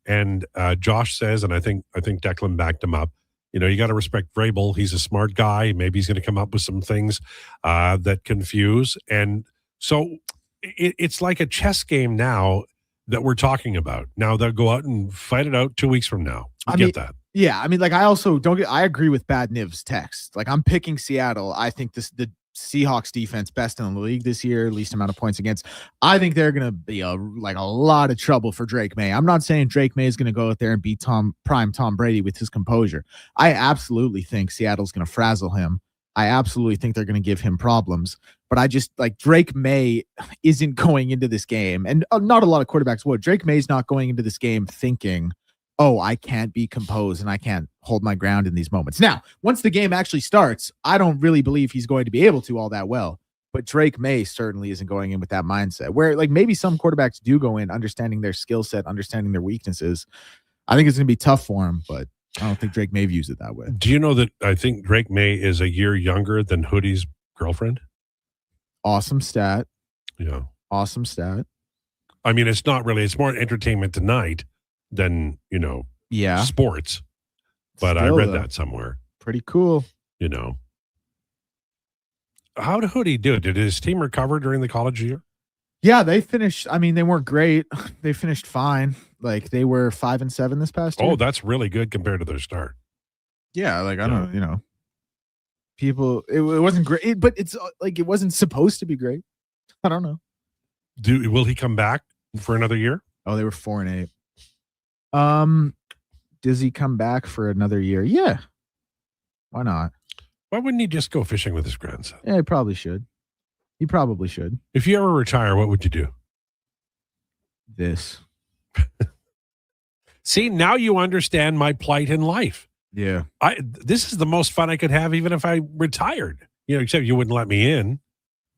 and Josh says, and I think Declan backed him up, you got to respect Vrabel. He's a smart guy. Maybe he's going to come up with some things that confuse. And so it's like a chess game now that we're talking about. Now they'll go out and fight it out 2 weeks from now. I get that. Yeah, I mean, I also I agree with Bad Niv's text. I'm picking Seattle. I think the Seahawks defense best in the league this year, least amount of points against. I think they're going to be a lot of trouble for Drake May. I'm not saying Drake May is going to go out there and beat prime Tom Brady with his composure. I absolutely think Seattle's going to frazzle him. I absolutely think they're going to give him problems. But I just Drake May isn't going into this game, and not a lot of quarterbacks would. Drake May's not going into this game thinking, oh, I can't be composed and I can't hold my ground in these moments. Now, once the game actually starts, I don't really believe he's going to be able to all that well. But Drake May certainly isn't going in with that mindset, where maybe some quarterbacks do go in understanding their skill set, understanding their weaknesses. I think it's going to be tough for him, but I don't think Drake May views it that way. Do you know that I think Drake May is a year younger than Hoodie's girlfriend? Awesome stat. Yeah. Awesome stat. I mean, it's not really, it's more entertainment tonight than, Yeah. sports. But I Still, read though, that somewhere. Pretty cool. You know. How did Hoodie do? Did his team recover during the college year? Yeah, they finished. I mean, they weren't great. They finished fine. Like they were 5-7 this past year. Oh, that's really good compared to their start. Yeah, like I don't know, people. It wasn't great, but it's like it wasn't supposed to be great. I don't know. Will he come back for another year? Oh, they were 4-8. Does he come back for another year? Yeah. Why not? Why wouldn't he just go fishing with his grandson? Yeah, he probably should. He probably should. If you ever retire, what would you do? This. See, now you understand my plight in life. Yeah. This is the most fun I could have even if I retired. You know, except you wouldn't let me in,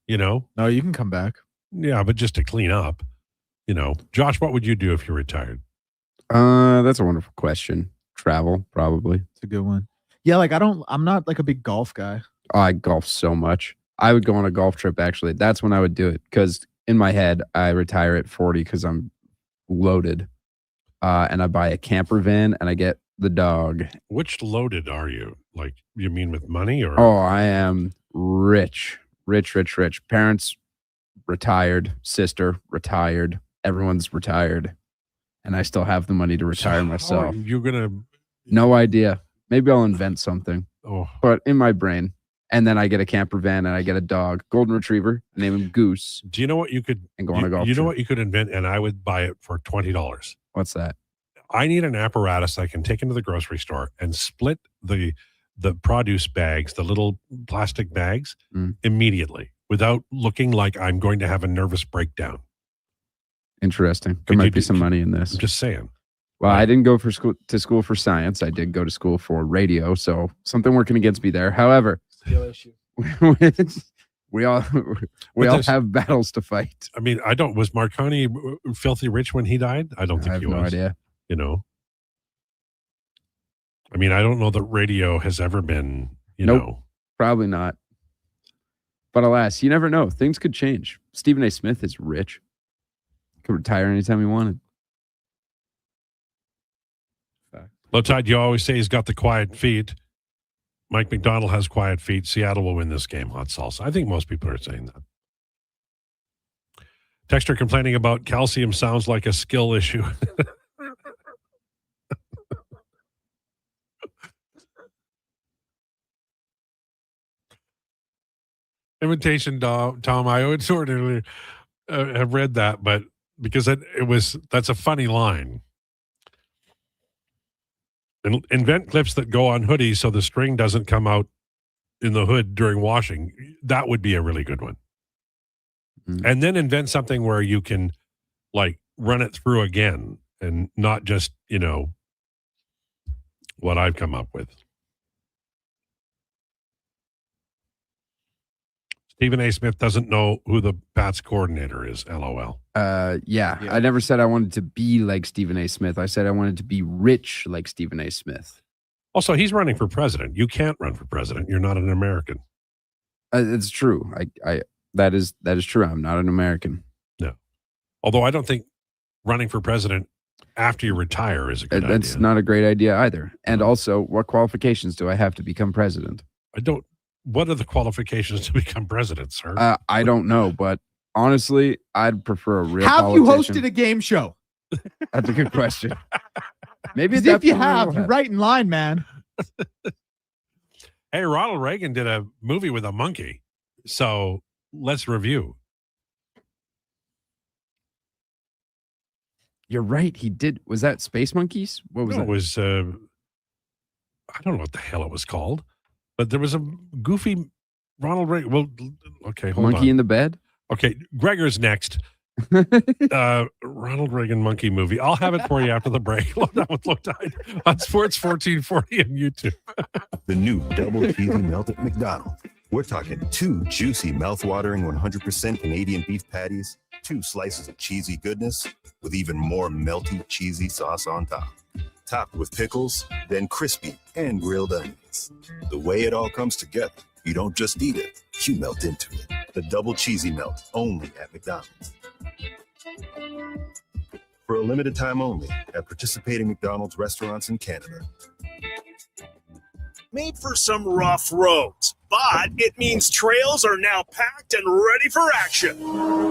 you know. No, you can come back. Yeah, but just to clean up, you know. Josh, what would you do if you retired? That's a wonderful question. Travel, probably. It's a good one. Yeah, like I'm not like a big golf guy. Oh, I golf so much. I would go on a golf trip, actually. That's when I would do it. Because in my head, I retire at 40 because I'm loaded. And I buy a camper van and I get the dog. Which loaded are you? Like, you mean with money or? Oh, I am rich. Parents retired. Sister retired. Everyone's retired. And I still have the money to retire myself. You're going to? No idea. Maybe I'll invent something. Oh. But in my brain. And then I get a camper van and I get a dog, golden retriever, name him Goose. Do you know what you could? And go on a golf You know trip. what you could invent, and I would buy it for $20. What's that? I need an apparatus I can take into the grocery store and split the produce bags, the little plastic bags, immediately without looking like I'm going to have a nervous breakdown. Interesting. There might be some money in this. I'm just saying. Well, I didn't go to school for science. I did go to school for radio, so something working against me there. However, skill issue. we all have battles to fight. I mean, was Marconi filthy rich when he died? I don't think he was. I have no idea. You know, I mean, I don't know that radio has ever been, you know. Probably not. But alas, you never know. Things could change. Stephen A. Smith is rich. Could retire anytime he wanted. Lowetide, you always say he's got the quiet feet. Mike McDonald has quiet feet. Seattle will win this game. Hot salsa. I think most people are saying that. Texter complaining about calcium sounds like a skill issue. Invitation, Tom. I would sort of have read that, but because that's a funny line. And invent clips that go on hoodies so the string doesn't come out in the hood during washing. That would be a really good one. And then invent something where you can like run it through again and not just, you know, what I've come up with. Stephen A. Smith doesn't know who the Pats coordinator is. LOL. Yeah. I never said I wanted to be like Stephen A. Smith. I said I wanted to be rich like Stephen A. Smith. Also, he's running for president. You can't run for president. You're not an American. It's true. That is true. I'm not an American. No. Although I don't think running for president after you retire is a good idea. That's not a great idea either. And also, what qualifications do I have to become president? What are the qualifications to become president, sir? I don't know, but honestly, I'd prefer a real Have politician. you hosted a game show? That's a good question. Maybe if you have, you're right in line, man. Hey, Ronald Reagan did a movie with a monkey. So let's review. You're right. He did. Was that Space Monkeys? What was that? It was, I don't know what the hell it was called, but there was a goofy Ronald Reagan. Well, okay, hold on. Monkey in the Bed? Okay, Gregor's next. Ronald Reagan monkey movie. I'll have it for you after the break. Lowdown with Lowetide on Sports 1440 and YouTube. The new double cheesy melt at McDonald's. We're talking 2 juicy, mouth-watering 100% Canadian beef patties, 2 slices of cheesy goodness, with even more melty, cheesy sauce on top. Topped with pickles, then crispy and grilled onions. The way it all comes together, you don't just eat it, you melt into it. The double cheesy melt, only at McDonald's. for a limited time only at participating McDonald's restaurants in Canada. Made for some rough roads, but it means trails are now packed and ready for action.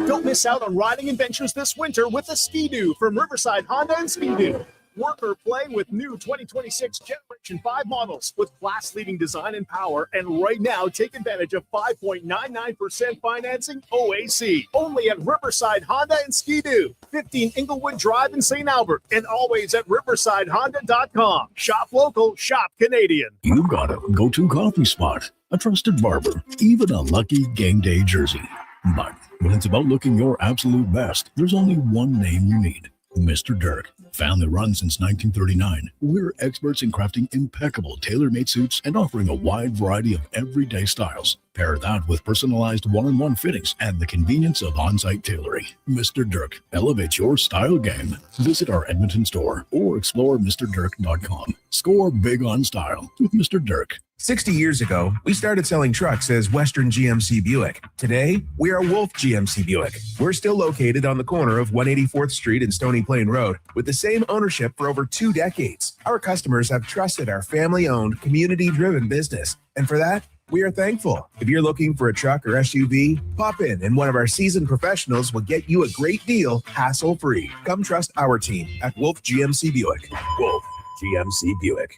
Don't miss out on riding adventures this winter with a Ski-Doo from Riverside Honda and Ski-Doo. Work or play with new 2026 Generation 5 models with class-leading design and power. And right now, take advantage of 5.99% financing OAC. Only at Riverside Honda and Ski-Doo. 15 Inglewood Drive in St. Albert. And always at riversidehonda.com. Shop local, shop Canadian. You've got a go-to coffee spot, a trusted barber, even a lucky game day jersey. But when it's about looking your absolute best, there's only one name you need. Mr. Dirk. Family run since 1939, we're experts in crafting impeccable tailor-made suits and offering a wide variety of everyday styles. Pair that with personalized one-on-one fittings and the convenience of on-site tailoring. Mr. Dirk elevates your style game. Visit our Edmonton store or explore MrDirk.com. Score big on style with Mr. Dirk. 60 years ago, we started selling trucks as Western GMC Buick. Today, we are Wolf GMC Buick. We're still located on the corner of 184th Street and Stony Plain Road with the same ownership for over 2 decades. Our customers have trusted our family-owned, community-driven business. And for that, we are thankful. If you're looking for a truck or SUV, pop in and one of our seasoned professionals will get you a great deal, hassle-free. Come trust our team at Wolf GMC Buick. Wolf GMC Buick.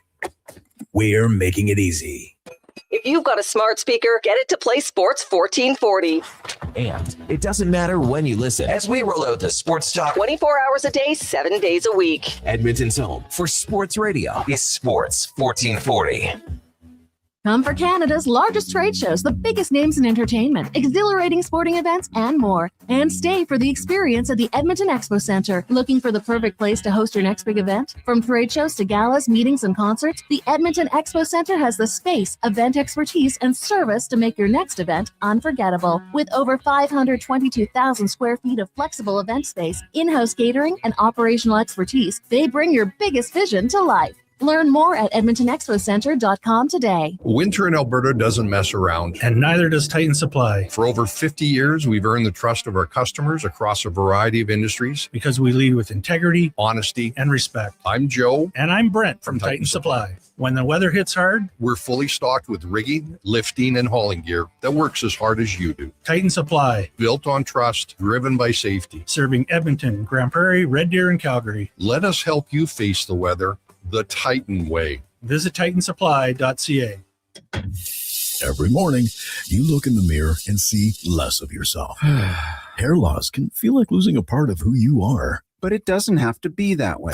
We're making it easy. If you've got a smart speaker, get it to play Sports 1440. And it doesn't matter when you listen, as we roll out the Sports Talk 24 hours a day, 7 days a week. Edmonton's home for sports radio is Sports 1440. Come for Canada's largest trade shows, the biggest names in entertainment, exhilarating sporting events, and more. And stay for the experience at the Edmonton Expo Centre. Looking for the perfect place to host your next big event? From trade shows to galas, meetings, and concerts, the Edmonton Expo Centre has the space, event expertise, and service to make your next event unforgettable. With over 522,000 square feet of flexible event space, in-house catering, and operational expertise, they bring your biggest vision to life. Learn more at EdmontonExpoCenter.com today. Winter in Alberta doesn't mess around. And neither does Titan Supply. For over 50 years, we've earned the trust of our customers across a variety of industries. Because we lead with integrity, honesty, and respect. I'm Joe. And I'm Brent from Titan Supply. When the weather hits hard, we're fully stocked with rigging, lifting, and hauling gear that works as hard as you do. Titan Supply. Built on trust, driven by safety. Serving Edmonton, Grand Prairie, Red Deer, and Calgary. Let us help you face the weather the Titan way. Visit titansupply.ca. Every morning, you look in the mirror and see less of yourself. Hair loss can feel like losing a part of who you are. But it doesn't have to be that way.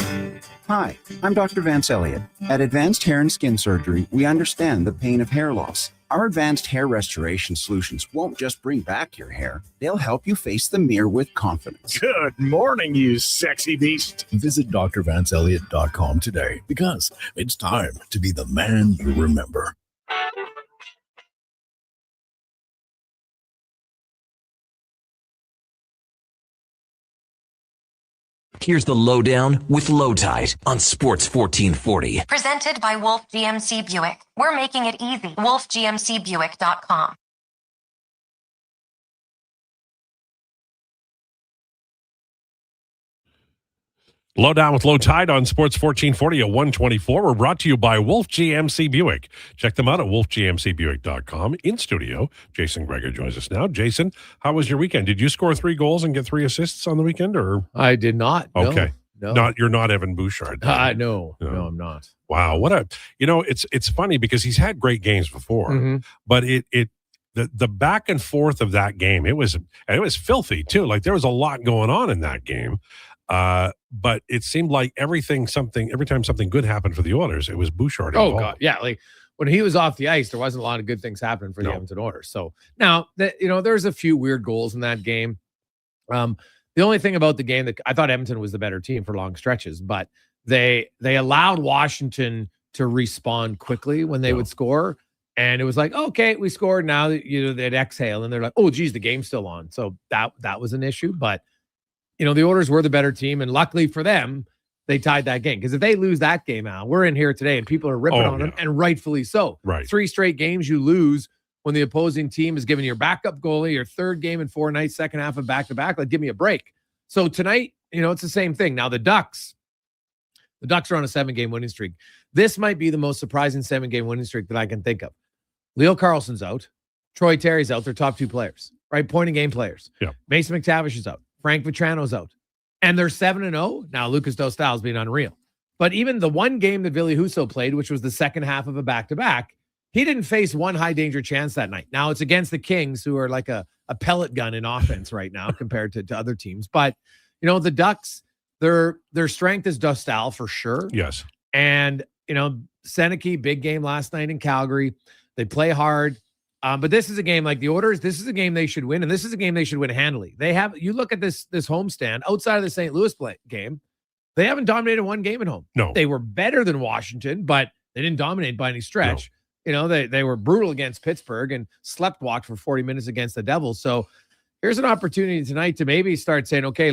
Hi, I'm Dr. Vance Elliott. At Advanced Hair and Skin Surgery, we understand the pain of hair loss. Our advanced hair restoration solutions won't just bring back your hair. They'll help you face the mirror with confidence. Good morning, you sexy beast. Visit drvanceelliott.com today because it's time to be the man you remember. Here's the Lowdown with Lowetide on Sports 1440. Presented by Wolf GMC Buick. We're making it easy. WolfGMCBuick.com. Lowdown with Lowetide on Sports 1440 at 124. We're brought to you by Wolf GMC Buick. Check them out at wolfgmcbuick.com. In studio, Jason Gregor joins us now. Jason, how was your weekend? Did you score 3 goals and get 3 assists on the weekend? Or I did not. Okay. No. You're not Evan Bouchard. No, I'm not. Wow. It's funny because he's had great games before, but the back and forth of that game, it was filthy too. Like there was a lot going on in that game. But it seemed like every time something good happened for the Oilers, it was Bouchard involved. Oh God, yeah. Like when he was off the ice, there wasn't a lot of good things happening for the Edmonton Oilers. So now that there's a few weird goals in that game. The only thing about the game that I thought Edmonton was the better team for long stretches, but they allowed Washington to respond quickly when they would score, and it was like, okay, we scored. Now they'd exhale, and they're like, oh geez, the game's still on. So that was an issue, but. The Oilers were the better team, and luckily for them, they tied that game. Because if they lose that game out, we're in here today, and people are ripping on them, and rightfully so. Right. 3 straight games you lose when the opposing team is giving your backup goalie your 3rd game in 4 nights, second half of back-to-back. Like, give me a break. So tonight, it's the same thing. Now the Ducks are on a 7-game winning streak. This might be the most surprising 7-game winning streak that I can think of. Leo Carlson's out. Troy Terry's out. Their top 2 players, right? Point and game players. Yeah. Mason McTavish is out. Frank Vetrano's out. And they're 7-0. Now Lucas Dostal's been unreal. But even the one game that Ville Husso played, which was the second half of a back-to-back, he didn't face one high-danger chance that night. Now it's against the Kings, who are like a pellet gun in offense right now compared to other teams. But, the Ducks, their strength is Dostal for sure. Yes. And, Seneke, big game last night in Calgary. They play hard. But this is a game like the Oilers. This is a game they should win, and this is a game they should win handily. You look at this homestand outside of the St. Louis game, they haven't dominated one game at home. No. They were better than Washington, but they didn't dominate by any stretch. No. They were brutal against Pittsburgh and slept-walked for 40 minutes against the Devils. So here's an opportunity tonight to maybe start saying, okay,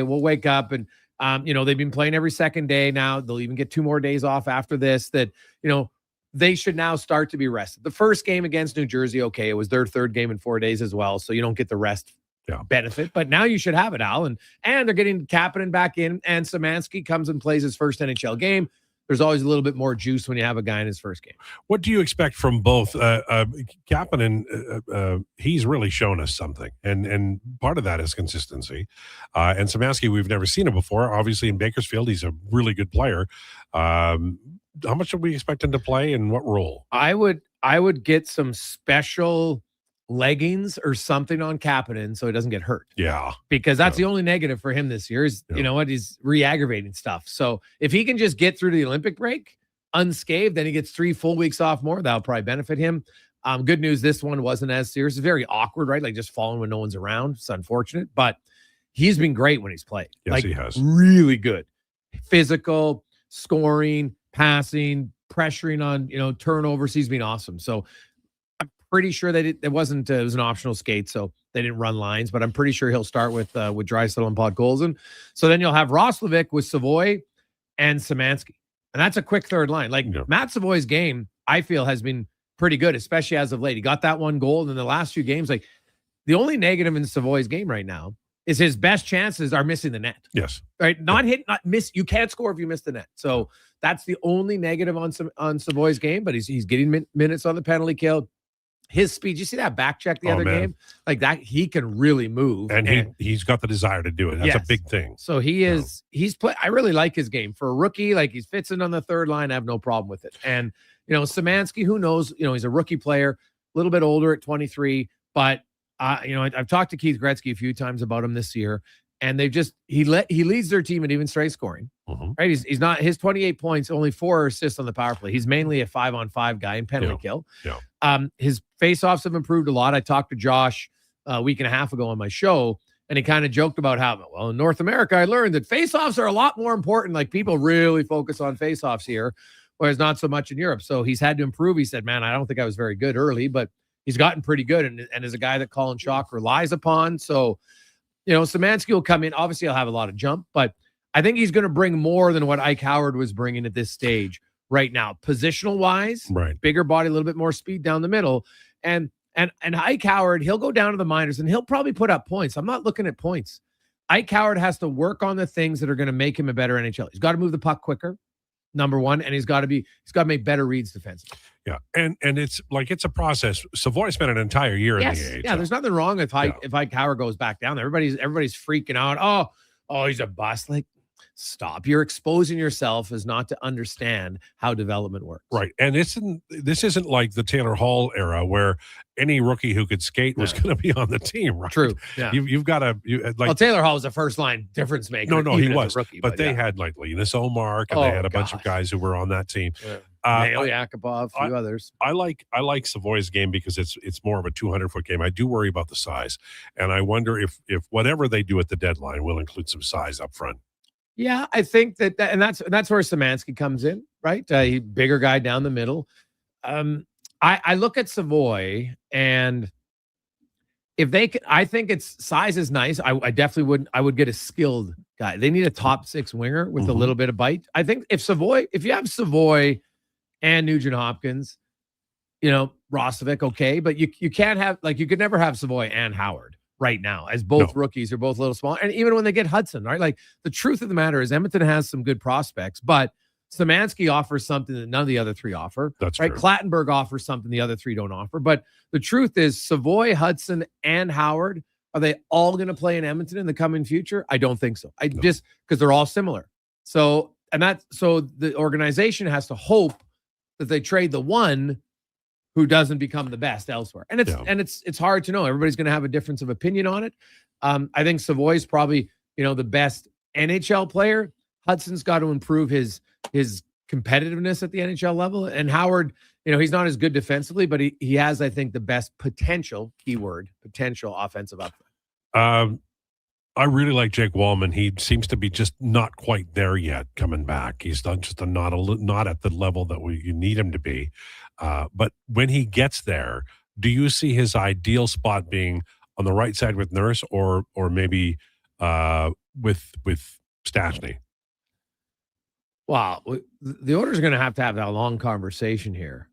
we'll wake up and, they've been playing every second day now. They'll even get 2 more days off after this that, they should now start to be rested. The first game against New Jersey, okay, it was their 3rd game in 4 days as well, so you don't get the rest benefit. But now you should have it, Al. And they're getting Kapanen back in, and Szymanski comes and plays his first NHL game. There's always a little bit more juice when you have a guy in his first game. What do you expect from both? Kapanen, he's really shown us something, and part of that is consistency. And Szymanski, we've never seen him before. Obviously, in Bakersfield, he's a really good player. How much should we expect him to play, and what role? I would get some special leggings or something on Kapanen so he doesn't get hurt. Yeah. Because that's the only negative for him this year is, he's re-aggravating stuff. So if he can just get through to the Olympic break unscathed, then he gets 3 full weeks off more. That'll probably benefit him. Good news, this one wasn't as serious. It's very awkward, right? Like just falling when no one's around. It's unfortunate, but he's been great when he's played. Yes, he has. Really good. Physical, scoring, passing, pressuring on, turnovers. He's been awesome. So I'm pretty sure that it was an optional skate, so they didn't run lines, but I'm pretty sure he'll start with Draisaitl and Podkolzin. So then you'll have Roslovic with Savoy and Szymanski. And that's a quick third line. Matt Savoy's game, I feel, has been pretty good, especially as of late. He got that 1 goal, and in the last few games, the only negative in Savoy's game right now is his best chances are missing the net. Yes. Right? Not hit, not miss. You can't score if you miss the net. So that's the only negative on Savoy's game, but he's getting minutes on the penalty kill. His speed, you see that back check the other game? Like that, he can really move. And he's got the desire to do it. That's a big thing. So he's I really like his game. For a rookie, he fits in on the third line. I have no problem with it. And, Szymanski, who knows, he's a rookie player, a little bit older at 23, but I've talked to Keith Gretzky a few times about him this year, and he leads their team in even straight scoring. Mm-hmm. Right? He's not his 28 points, only 4 assists on the power play. He's mainly a 5-on-5 guy in penalty kill. Yeah. His faceoffs have improved a lot. I talked to Josh a week and a half ago on my show, and he kind of joked about how, in North America, I learned that faceoffs are a lot more important. People really focus on faceoffs here, whereas not so much in Europe. So he's had to improve. He said, man, I don't think I was very good early, but he's gotten pretty good and is a guy that Colin Schock relies upon. So, Szymanski will come in. Obviously, he'll have a lot of jump, but I think he's going to bring more than what Ike Howard was bringing at this stage right now. Positional wise, right. Bigger body, a little bit more speed down the middle. And Ike Howard, he'll go down to the minors and he'll probably put up points. I'm not looking at points. Ike Howard has to work on the things that are going to make him a better NHL. He's got to move the puck quicker, number one, and he's got to make better reads defensively. Yeah, and it's a process. Savoy spent an entire year in the AHL. Yeah, there's nothing wrong if Ike Howard goes back down there. Everybody's freaking out. Oh, he's a bust. Stop. You're exposing yourself as not to understand how development works. Right. And this isn't like the Taylor Hall era where any rookie who could skate was going to be on the team, right? True. Yeah. You've got to Taylor Hall was a first line difference maker. No, he was. Rookie, but they had Linus Olmark and they had a bunch of guys who were on that team. Yeah. Mail Yakupov, a few others. I like Savoy's game because it's more of a 200-foot game. I do worry about the size. And I wonder if whatever they do at the deadline will include some size up front. Yeah, I think that's where Szymanski comes in, right? He bigger guy down the middle. I look at Savoy, and if they could, I think its size is nice. I definitely would get a skilled guy. They need a top 6 winger with a little bit of bite. I think if you have Savoy and Nugent Hopkins, Roslovic, okay, but you can't have you could never have Savoy and Howard. right now, as both rookies are both a little small. And even when they get Hudson, right? Like, the truth of the matter is Edmonton has some good prospects, but Szymanski offers something that none of the other three offer. That's right. true. Clattenburg offers something the other three don't offer. But the truth is, Savoy, Hudson, and Howard, are they all going to play in Edmonton in the coming future? I don't think so. Just because they're all similar. So the organization has to hope that they trade the one who doesn't become the best elsewhere. And it's hard to know. Everybody's going to have a difference of opinion on it. I think Savoy's probably, the best NHL player. Hudson's got to improve his competitiveness at the NHL level. And Howard, he's not as good defensively, but he has, I think, the best potential offensive upside. I really like Jake Wallman. He seems to be just not quite there yet coming back. He's not at the level that you need him to be. But when he gets there, do you see his ideal spot being on the right side with Nurse or maybe with Stastny? Wow. The Oilers are going to have that long conversation here.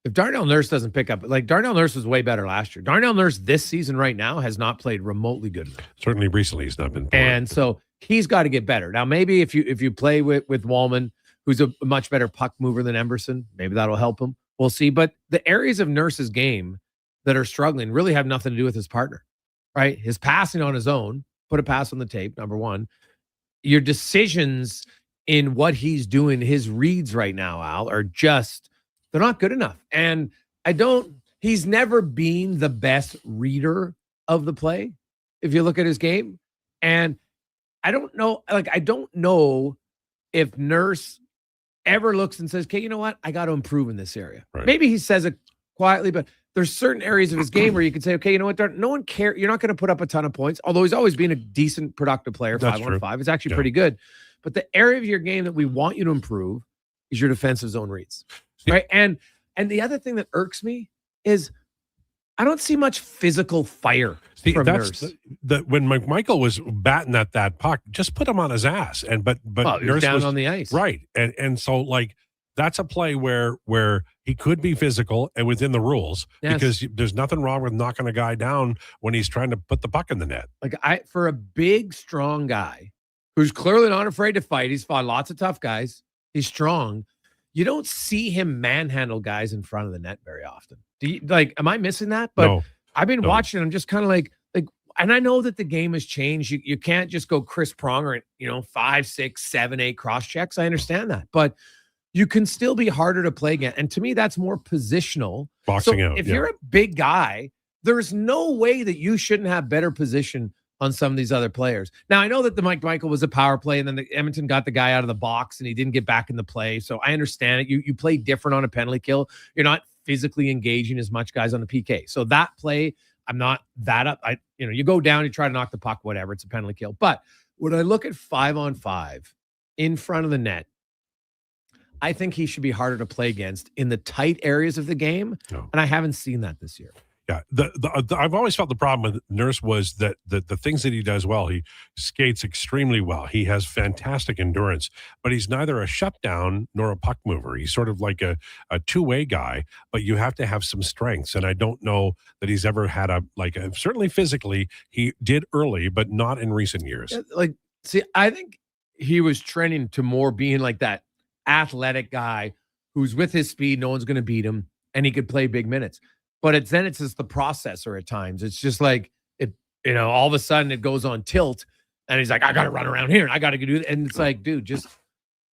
If Darnell Nurse doesn't pick up, like Darnell Nurse was way better last year. Darnell Nurse this season right now has not played remotely good enough. Certainly recently he's not been. And so he's got to get better. Now, maybe if you play with Wallman, who's a much better puck mover than Emberson, maybe that'll help him. We'll see. But the areas of Nurse's game that are struggling really have nothing to do with his partner, right? His passing on his own, put a pass on the tape, number one. Your decisions in what he's doing, his reads right now, Al, are just, they're not good enough. And he's never been the best reader of the play, if you look at his game. And I don't know if Nurse ever looks and says, okay, you know what? I got to improve in this area. Right. Maybe he says it quietly, but there's certain areas of his game where you can say, okay, you know what? No one cares. You're not going to put up a ton of points, although he's always been a decent, productive player. That's 5-on-5 is actually pretty good. But the area of your game that we want you to improve is your defensive zone reads, right? And the other thing that irks me is I don't see much physical fire from Nurse. When McMichael was batting at that puck, just put him on his ass. But he was down on the ice, right? And so that's a play where he could be physical and within the rules because there's nothing wrong with knocking a guy down when he's trying to put the puck in the net. For a big, strong guy who's clearly not afraid to fight, he's fought lots of tough guys. He's strong. You don't see him manhandle guys in front of the net very often. Do you, am I missing that? But no, I've been watching. I'm just kind of like, and I know that the game has changed. You can't just go Chris Pronger at 5, 6, 7, 8 cross checks. I understand that, but you can still be harder to play against. And to me, that's more positional. Boxing out. If you're a big guy, there's no way that you shouldn't have better position on some of these other players. Now, I know that the Michael was a power play, and then the Edmonton got the guy out of the box, and he didn't get back in the play. So I understand it. You play different on a penalty kill. You're not physically engaging as much guys on the PK. So that play, I'm not that up. You go down, you try to knock the puck, whatever. It's a penalty kill. But when I look at 5-on-5 in front of the net, I think he should be harder to play against in the tight areas of the game. No. And I haven't seen that this year. Yeah, I've always felt the problem with Nurse was that the things that he does well, he skates extremely well. He has fantastic endurance, but he's neither a shutdown nor a puck mover. He's sort of like a two-way guy, but you have to have some strengths. And I don't know that he's ever had certainly physically he did early, but not in recent years. I think he was trending to more being like that athletic guy who's with his speed, no one's going to beat him, and he could play big minutes. But it's just the processor at times. It's just like all of a sudden it goes on tilt, and he's like, I got to run around here, and I got to do it. And it's like, dude, just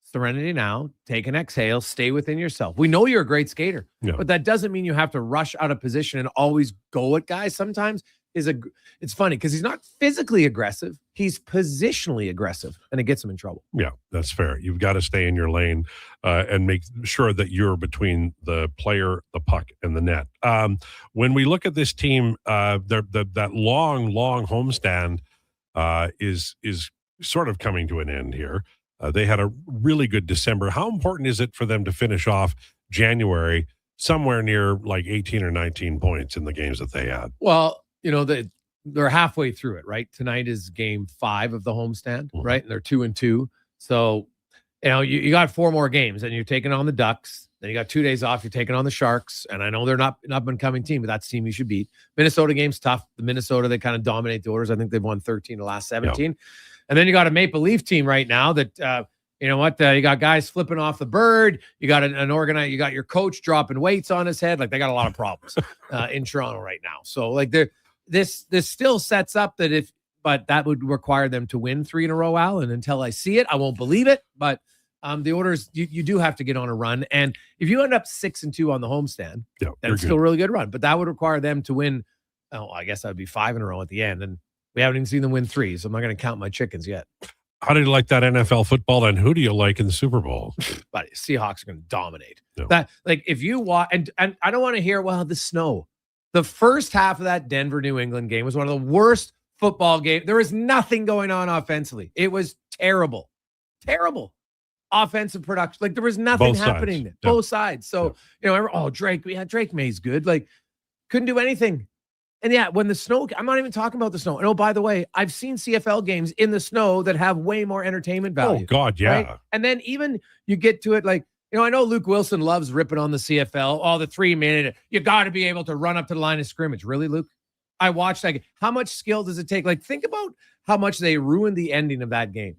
serenity now. Take an exhale. Stay within yourself. We know you're a great skater, but that doesn't mean you have to rush out of position and always go at guys. Sometimes it's funny because he's not physically aggressive. He's positionally aggressive, and it gets him in trouble. Yeah, that's fair. You've got to stay in your lane and make sure that you're between the player, the puck, and the net. When we look at this team, that long homestand is sort of coming to an end here. They had a really good December. How important is it for them to finish off January somewhere near 18 or 19 points in the games that they had? Well, they're halfway through it, right? Tonight is game 5 of the homestand, right? And they're 2-2. So you got 4 more games, and you're taking on the Ducks. Then you got 2 days off. You're taking on the Sharks, and I know they're not an up-and-coming team, but that's the team you should beat. Minnesota game's tough. The Minnesota, they kind of dominate the Oilers. I think they've won 13 of the last 17. Yep. And then you got a Maple Leaf team right now that, you got guys flipping off the bird. You got you got your coach dropping weights on his head. Like, they got a lot of problems in Toronto right now. So, like, this still sets up but that would require them to win 3 in a row, Al. And until I see it, I won't believe it. But the Oilers, you do have to get on a run. And if you end up 6-2 on the homestand, that's still a really good run. But that would require them to win. Oh, I guess that would be 5 in a row at the end. And we haven't even seen them win 3. So I'm not going to count my chickens yet. How do you like that NFL football? And who do you like in the Super Bowl? But Seahawks are going to dominate. No. That, like, if you watch, and I don't want to hear, the snow. The first half of that Denver-New England game was one of the worst football games. There was nothing going on offensively. It was terrible. Offensive production. Like, there was nothing happening. Both sides. So, Drake, Drake May's good. Like, couldn't do anything. And when the snow, I'm not even talking about the snow. And oh, by the way, I've seen CFL games in the snow that have way more entertainment value. Oh, God, yeah. Right? And then even you get to it, like, I know Luke Wilson loves ripping on the CFL. Oh, the 3-minute, you got to be able to run up to the line of scrimmage. Really, Luke? I watched that game. How much skill does it take? Like, think about how much they ruined the ending of that game.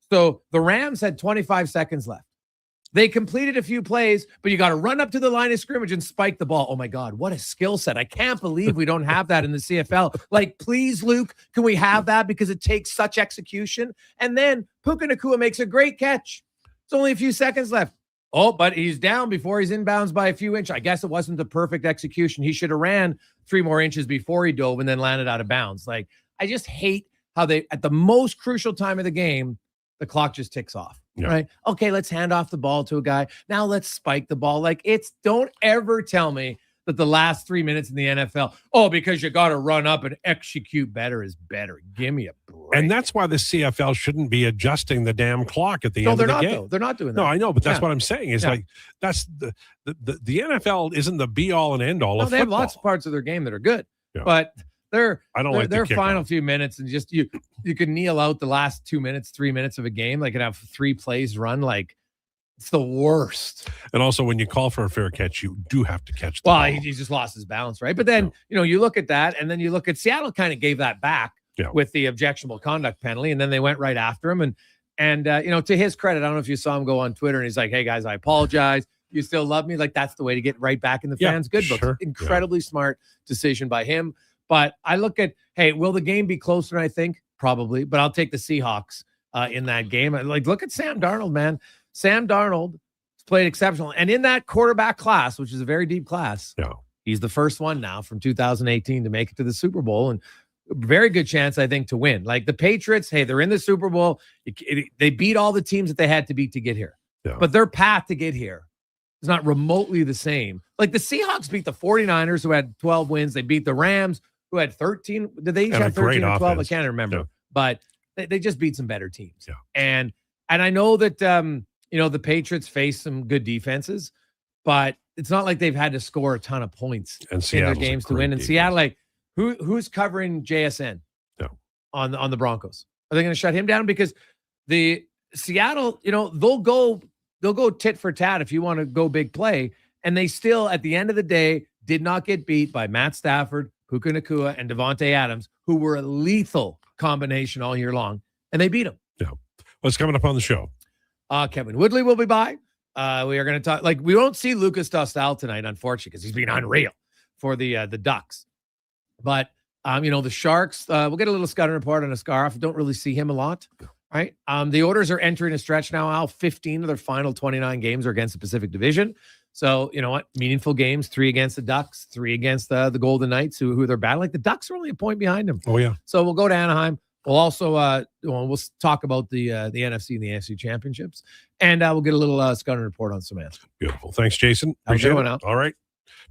So the Rams had 25 seconds left. They completed a few plays, but you got to run up to the line of scrimmage and spike the ball. Oh, my God, what a skill set. I can't believe we don't have that in the CFL. Like, please, Luke, can we have that? Because it takes such execution. And then Puka Nacua makes a great catch. It's only a few seconds left. Oh, but he's down before he's inbounds by a few inches. I guess it wasn't the perfect execution. He should have ran 3 more inches before he dove and then landed out of bounds. Like, I just hate how they, at the most crucial time of the game, the clock just ticks off. Yeah. Right? Okay, let's hand off the ball to a guy. Now let's spike the ball. Like, don't ever tell me that the last 3 minutes in the NFL, because you got to run up and execute better is better. Give me a break. And that's why the CFL shouldn't be adjusting the damn clock at the end of the game. Though. They're not doing that. No, I know, but that's what I'm saying. Is like, that's the NFL isn't the be all and end all of they football. have lots of parts of their game that are good, but their the final few minutes, and just you can kneel out the last 2 minutes, 3 minutes of a game, like, and have 3 plays run. Like, it's the worst. And also, when you call for a fair catch, you do have to catch the ball. He just lost his balance, right? But then, you look at that, and then you look at Seattle kind of gave that back with the objectionable conduct penalty, and then they went right after him. And to his credit, I don't know if you saw him go on Twitter, and he's like, "Hey, guys, I apologize. You still love me." Like, that's the way to get right back in the fans' good books. Sure. Incredibly smart decision by him. But I look at, will the game be closer? I think probably, but I'll take the Seahawks in that game. Like, look at Sam Darnold, man. Sam Darnold played exceptional. And in that quarterback class, which is a very deep class, he's the first one now from 2018 to make it to the Super Bowl. And very good chance, I think, to win. Like, the Patriots, they're in the Super Bowl. They beat all the teams that they had to beat to get here. Yeah. But their path to get here is not remotely the same. Like, the Seahawks beat the 49ers, who had 12 wins. They beat the Rams, who had 13. Did they each have 13 or 12? I can't remember. Yeah. But they just beat some better teams. Yeah. And I know that, the Patriots face some good defenses, but it's not like they've had to score a ton of points in their games to win. And Seattle, like, who's covering JSN on the Broncos? Are they going to shut him down? Because the Seattle, they'll go tit for tat if you want to go big play. And they still, at the end of the day, did not get beat by Matt Stafford, Puka Nacua, and Devontae Adams, who were a lethal combination all year long, and they beat them. Yeah. What's coming up on the show? Kevin Woodley will be by. We are going to talk. Like, we won't see Lucas Dostal tonight, unfortunately, because he's been unreal for the Ducks. But the Sharks. We'll get a little scouting report on Askarov. Don't really see him a lot, right? The Oilers are entering a stretch now. Al, 15 of their final 29 games are against the Pacific Division. So, you know what? Meaningful games, 3 against the Ducks, 3 against the Golden Knights, who they're battling. Like, the Ducks are only a point behind them. Oh, yeah. So we'll go to Anaheim. We'll also we'll talk about the NFC and the AFC championships, and we'll get a little scouting report on Samantha. Beautiful. Thanks, Jason. Appreciate it. All right.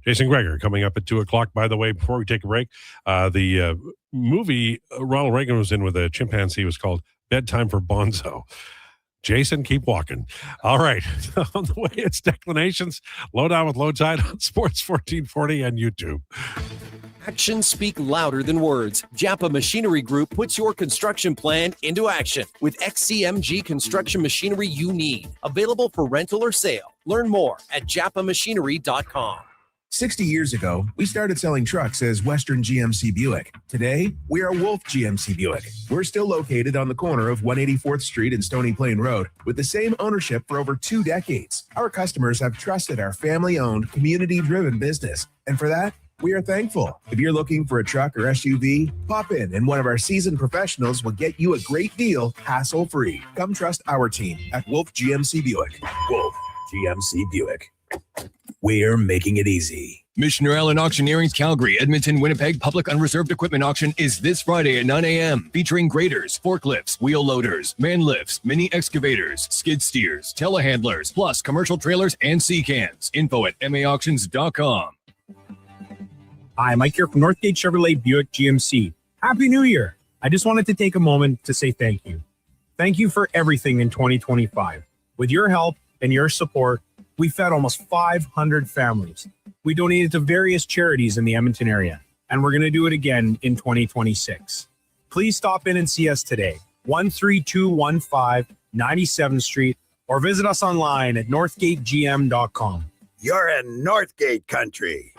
Jason Krueger coming up at 2:00. By the way, before we take a break, the movie Ronald Reagan was in with a chimpanzee was called Bedtime for Bonzo. Jason, keep walking. All right. On the way, it's Declanations. Lowdown with Lowetide on Sports 1440 and YouTube. actions speak louder than words. Japa Machinery Group puts your construction plan into action with XCMG construction machinery you need. Available for rental or sale. Learn more at japamachinery.com. 60 years ago, we started selling trucks as Western GMC Buick. Today, we are Wolf GMC Buick. We're still located on the corner of 184th Street and Stony Plain Road with the same ownership for over 2 decades. Our customers have trusted our family-owned, community-driven business, and for that, we are thankful. If you're looking for a truck or SUV, pop in and one of our seasoned professionals will get you a great deal, hassle-free. Come trust our team at Wolf GMC Buick. Wolf GMC Buick. We're making it easy. Missioner Allen Auctioneering's Calgary, Edmonton, Winnipeg Public Unreserved Equipment Auction is this Friday at 9 a.m. featuring graders, forklifts, wheel loaders, man lifts, mini excavators, skid steers, telehandlers, plus commercial trailers and sea cans. Info at maauctions.com. Hi, Mike here from Northgate Chevrolet Buick GMC. Happy New Year. I just wanted to take a moment to say thank you. Thank you for everything in 2025. With your help and your support, we fed almost 500 families. We donated to various charities in the Edmonton area, and we're going to do it again in 2026. Please stop in and see us today, 13215 97th Street, or visit us online at northgategm.com. You're in Northgate country.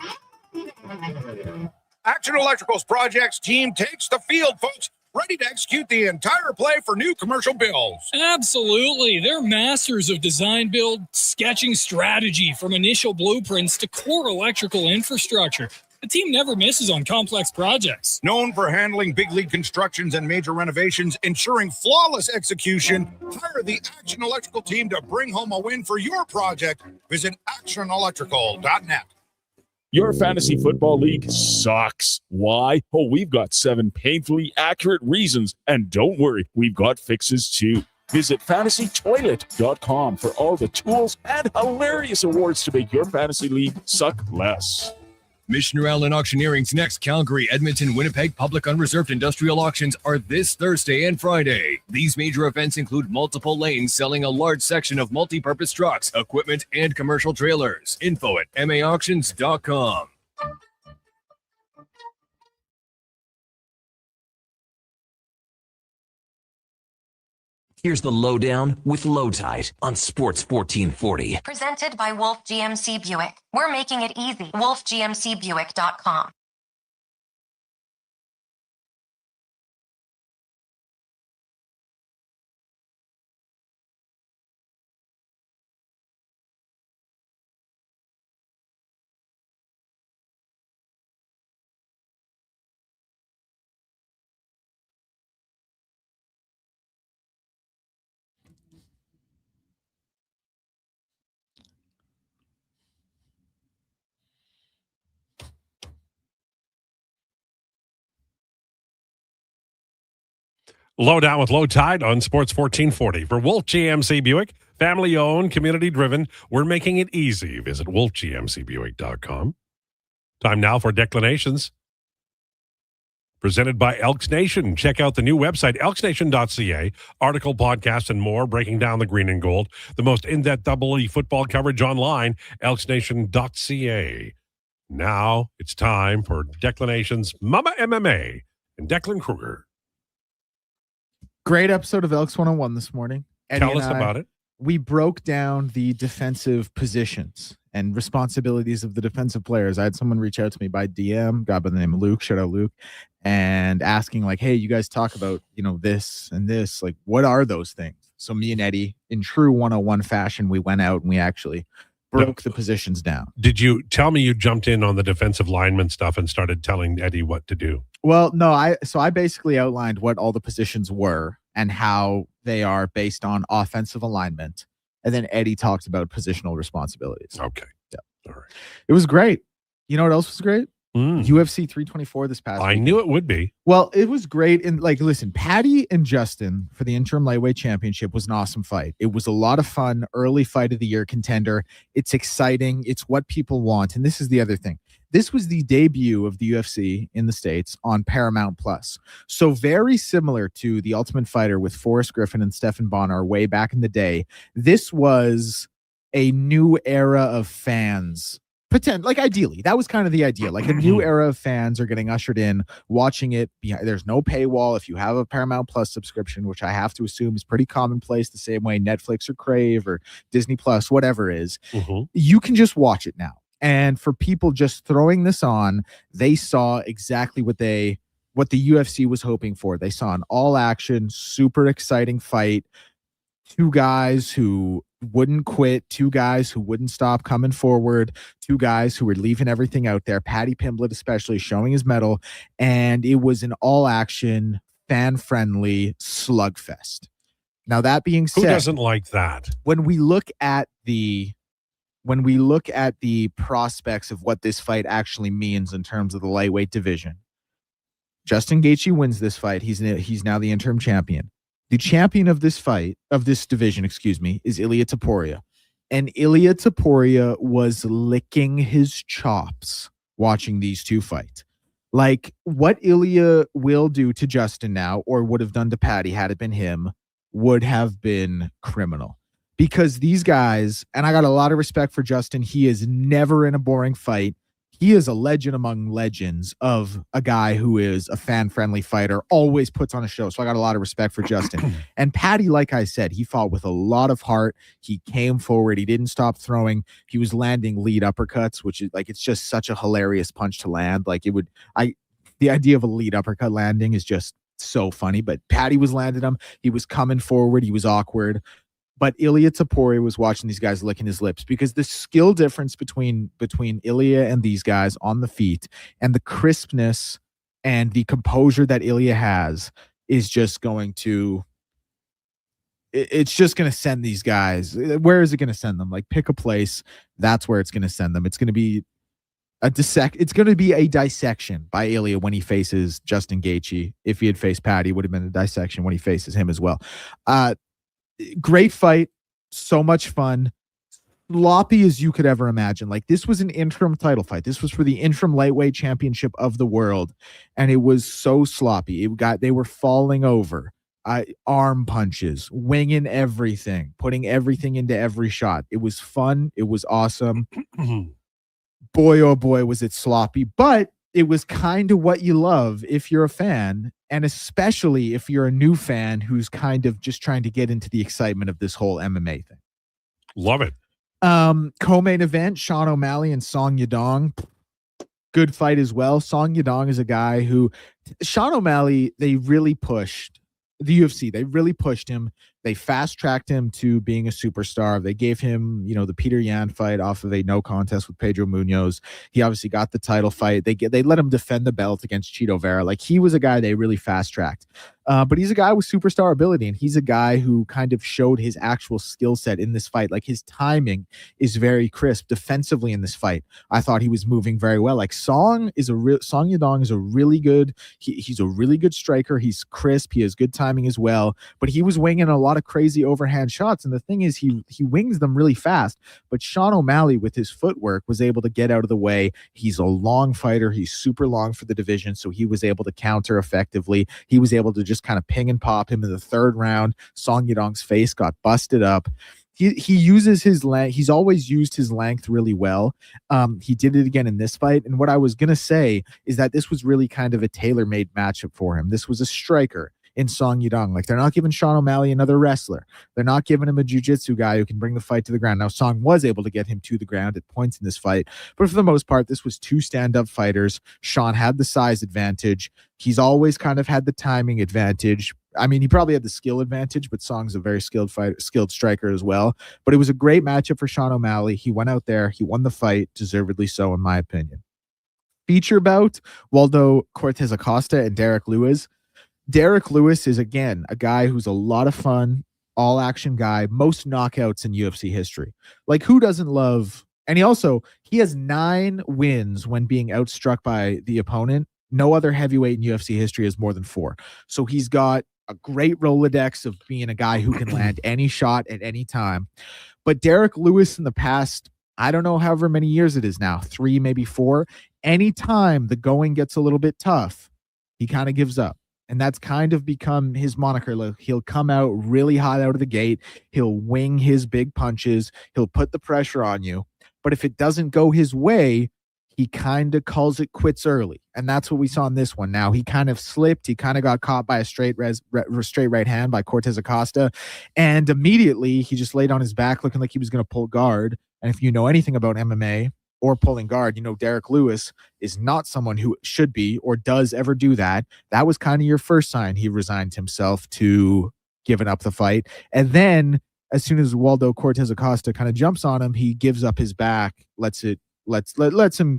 Action Electrical's projects team takes the field, folks, ready to execute the entire play for new commercial builds. Absolutely. They're masters of design build, sketching strategy from initial blueprints to core electrical infrastructure. The team never misses on complex projects. Known for handling big league constructions and major renovations, ensuring flawless execution, hire the Action Electrical team to bring home a win for your project. Visit actionelectrical.net. Your fantasy football league sucks. Why? Oh, we've got 7 painfully accurate reasons. And don't worry, we've got fixes too. Visit fantasytoilet.com for all the tools and hilarious awards to make your fantasy league suck less. Missioner Allen Auctioneering's next Calgary, Edmonton, Winnipeg Public Unreserved Industrial Auctions are this Thursday and Friday. These major events include multiple lanes selling a large section of multi-purpose trucks, equipment, and commercial trailers. Info at maauctions.com. Here's the Lowdown with Lowetide on Sports 1440. Presented by Wolf GMC Buick. We're making it easy. wolfgmcbuick.com. Lowdown with Lowetide on Sports 1440. For Wolf GMC Buick, family owned, community driven, we're making it easy. Visit wolfgmcbuick.com. Time now for declinations. Presented by Elks Nation. Check out the new website, elksnation.ca. Article, podcast, and more, breaking down the green and gold. The most in-depth double E football coverage online, elksnation.ca. Now it's time for declinations, Mama MMA, and Declan Krueger. Great episode of Elks 101 this morning. Eddie Tell us about it. We broke down the defensive positions and responsibilities of the defensive players. I had someone reach out to me by DM, guy by the name of Luke, shout out Luke, and asking like, hey, you guys talk about, this and this, like, what are those things? So me and Eddie, in true 101 fashion, we went out and we actually broke the positions down. Did you tell me you jumped in on the defensive lineman stuff and started telling Eddie what to do? Well, no, I basically outlined what all the positions were and how they are based on offensive alignment. And then Eddie talked about positional responsibilities. Okay. Yeah. All right. It was great. You know what else was great? UFC 324 this past week. Knew it would be. Well, it was great. And listen, Patty and Justin for the interim lightweight championship was an awesome fight. It was a lot of fun, early fight of the year contender. It's exciting. It's what people want. And this is the other thing. This was the debut of the UFC in the States on Paramount Plus. So very similar to The Ultimate Fighter with Forrest Griffin and Stephan Bonnar way back in the day. This was a new era of fans ideally, that was kind of the idea. Like a new era of fans are getting ushered in, watching it. There's no paywall. If you have a Paramount Plus subscription, which I have to assume is pretty commonplace, the same way Netflix or Crave or Disney Plus, whatever is, you can just watch it now. And for people just throwing this on, they saw exactly what the UFC was hoping for. They saw an all-action, super exciting fight. Two guys who wouldn't quit, two guys who wouldn't stop coming forward, two guys who were leaving everything out there, Paddy Pimblett especially showing his mettle, and it was an all-action, fan-friendly slugfest. Now, that being said, who doesn't like that? When we look at the prospects of what this fight actually means in terms of the lightweight division, Justin Gaethje wins this fight. He's now the interim champion. The champion of this division, is Ilia Topuria. And Ilia Topuria was licking his chops watching these two fight. Like, what Ilia will do to Justin now, or would have done to Paddy had it been him, would have been criminal. Because these guys, and I got a lot of respect for Justin, he is never in a boring fight. He is a legend among legends of a guy who is a fan-friendly fighter, always puts on a show. So I got a lot of respect for Justin. And Paddy, like I said, he fought with a lot of heart. He came forward. He didn't stop throwing. He was landing lead uppercuts, which is like, it's just such a hilarious punch to land. Like the idea of a lead uppercut landing is just so funny. But Paddy was landing them. He was coming forward. He was awkward. But Ilia Topuria was watching these guys licking his lips, because the skill difference between Ilia and these guys on the feet, and the crispness and the composure that Ilia has, is just going to send these guys. Where is it going to send them? Like, pick a place. That's where it's going to send them. It's going to be a dissection by Ilia when he faces Justin Gaethje. If he had faced Paddy, it would have been a dissection when he faces him as well. Great fight, so much fun, sloppy as you could ever imagine. Like, this was an interim title fight. This was for the interim lightweight championship of the world, and it was so sloppy. They were falling over, arm punches, winging everything, putting everything into every shot. It was fun. It was awesome. Boy, oh boy, was it sloppy, but it was kind of what you love if you're a fan, and especially if you're a new fan who's kind of just trying to get into the excitement of this whole MMA thing. Love it. Co-main event, Sean O'Malley and Song Yadong. Good fight as well. Song Yadong is a guy who, Sean O'Malley, they really pushed the UFC. They really pushed him. They fast-tracked him to being a superstar. They gave him, the Peter Yan fight off of a no contest with Pedro Munoz. He obviously got the title fight. They let him defend the belt against Chito Vera. Like, he was a guy they really fast-tracked. But he's a guy with superstar ability, and he's a guy who kind of showed his actual skill set in this fight. Like, his timing is very crisp defensively in this fight. I thought he was moving very well. Like, Song Yadong is a really good, he's a really good striker. He's crisp. He has good timing as well, but he was winging a lot of crazy overhand shots. And the thing is, he wings them really fast, but Sean O'Malley with his footwork was able to get out of the way. He's a long fighter. He's super long for the division. So he was able to counter effectively. He was able to just kind of ping and pop him in the third round. Song Yadong's face got busted up. He uses his length. He's always used his length really well. He did it again in this fight. And what I was going to say is that this was really kind of a tailor-made matchup for him. This was a striker in Song Yadong. Like, they're not giving Sean O'Malley another wrestler. They're not giving him a jiu-jitsu guy who can bring the fight to the ground. Now, Song was able to get him to the ground at points in this fight, but for the most part, this was two stand-up fighters. Sean had the size advantage. He's always kind of had the timing advantage. I mean, he probably had the skill advantage, but Song's a very skilled striker as well. But it was a great matchup for Sean O'Malley. He went out there, he won the fight, deservedly so, in my opinion. Feature bout, Waldo Cortez Acosta and Derek Lewis. Derek Lewis is, again, a guy who's a lot of fun, all-action guy, most knockouts in UFC history. Like, who doesn't love... And he has 9 wins when being outstruck by the opponent. No other heavyweight in UFC history has more than 4. So he's got a great Rolodex of being a guy who can land any shot at any time. But Derek Lewis in the past, I don't know however many years it is now, 3, maybe 4, anytime the going gets a little bit tough, he kind of gives up. And that's kind of become his moniker. Like, he'll come out really hot out of the gate. He'll wing his big punches. He'll put the pressure on you. But if it doesn't go his way, he kind of calls it quits early. And that's what we saw in this one. Now, he kind of slipped. He kind of got caught by a straight right hand by Cortez Acosta. And immediately, he just laid on his back looking like he was going to pull guard. And if you know anything about MMA or pulling guard, you know Derek Lewis is not someone who should be or does ever do that. That was kind of your first sign he resigned himself to giving up the fight. And then as soon as Waldo Cortez Acosta kind of jumps on him, he gives up his back, lets him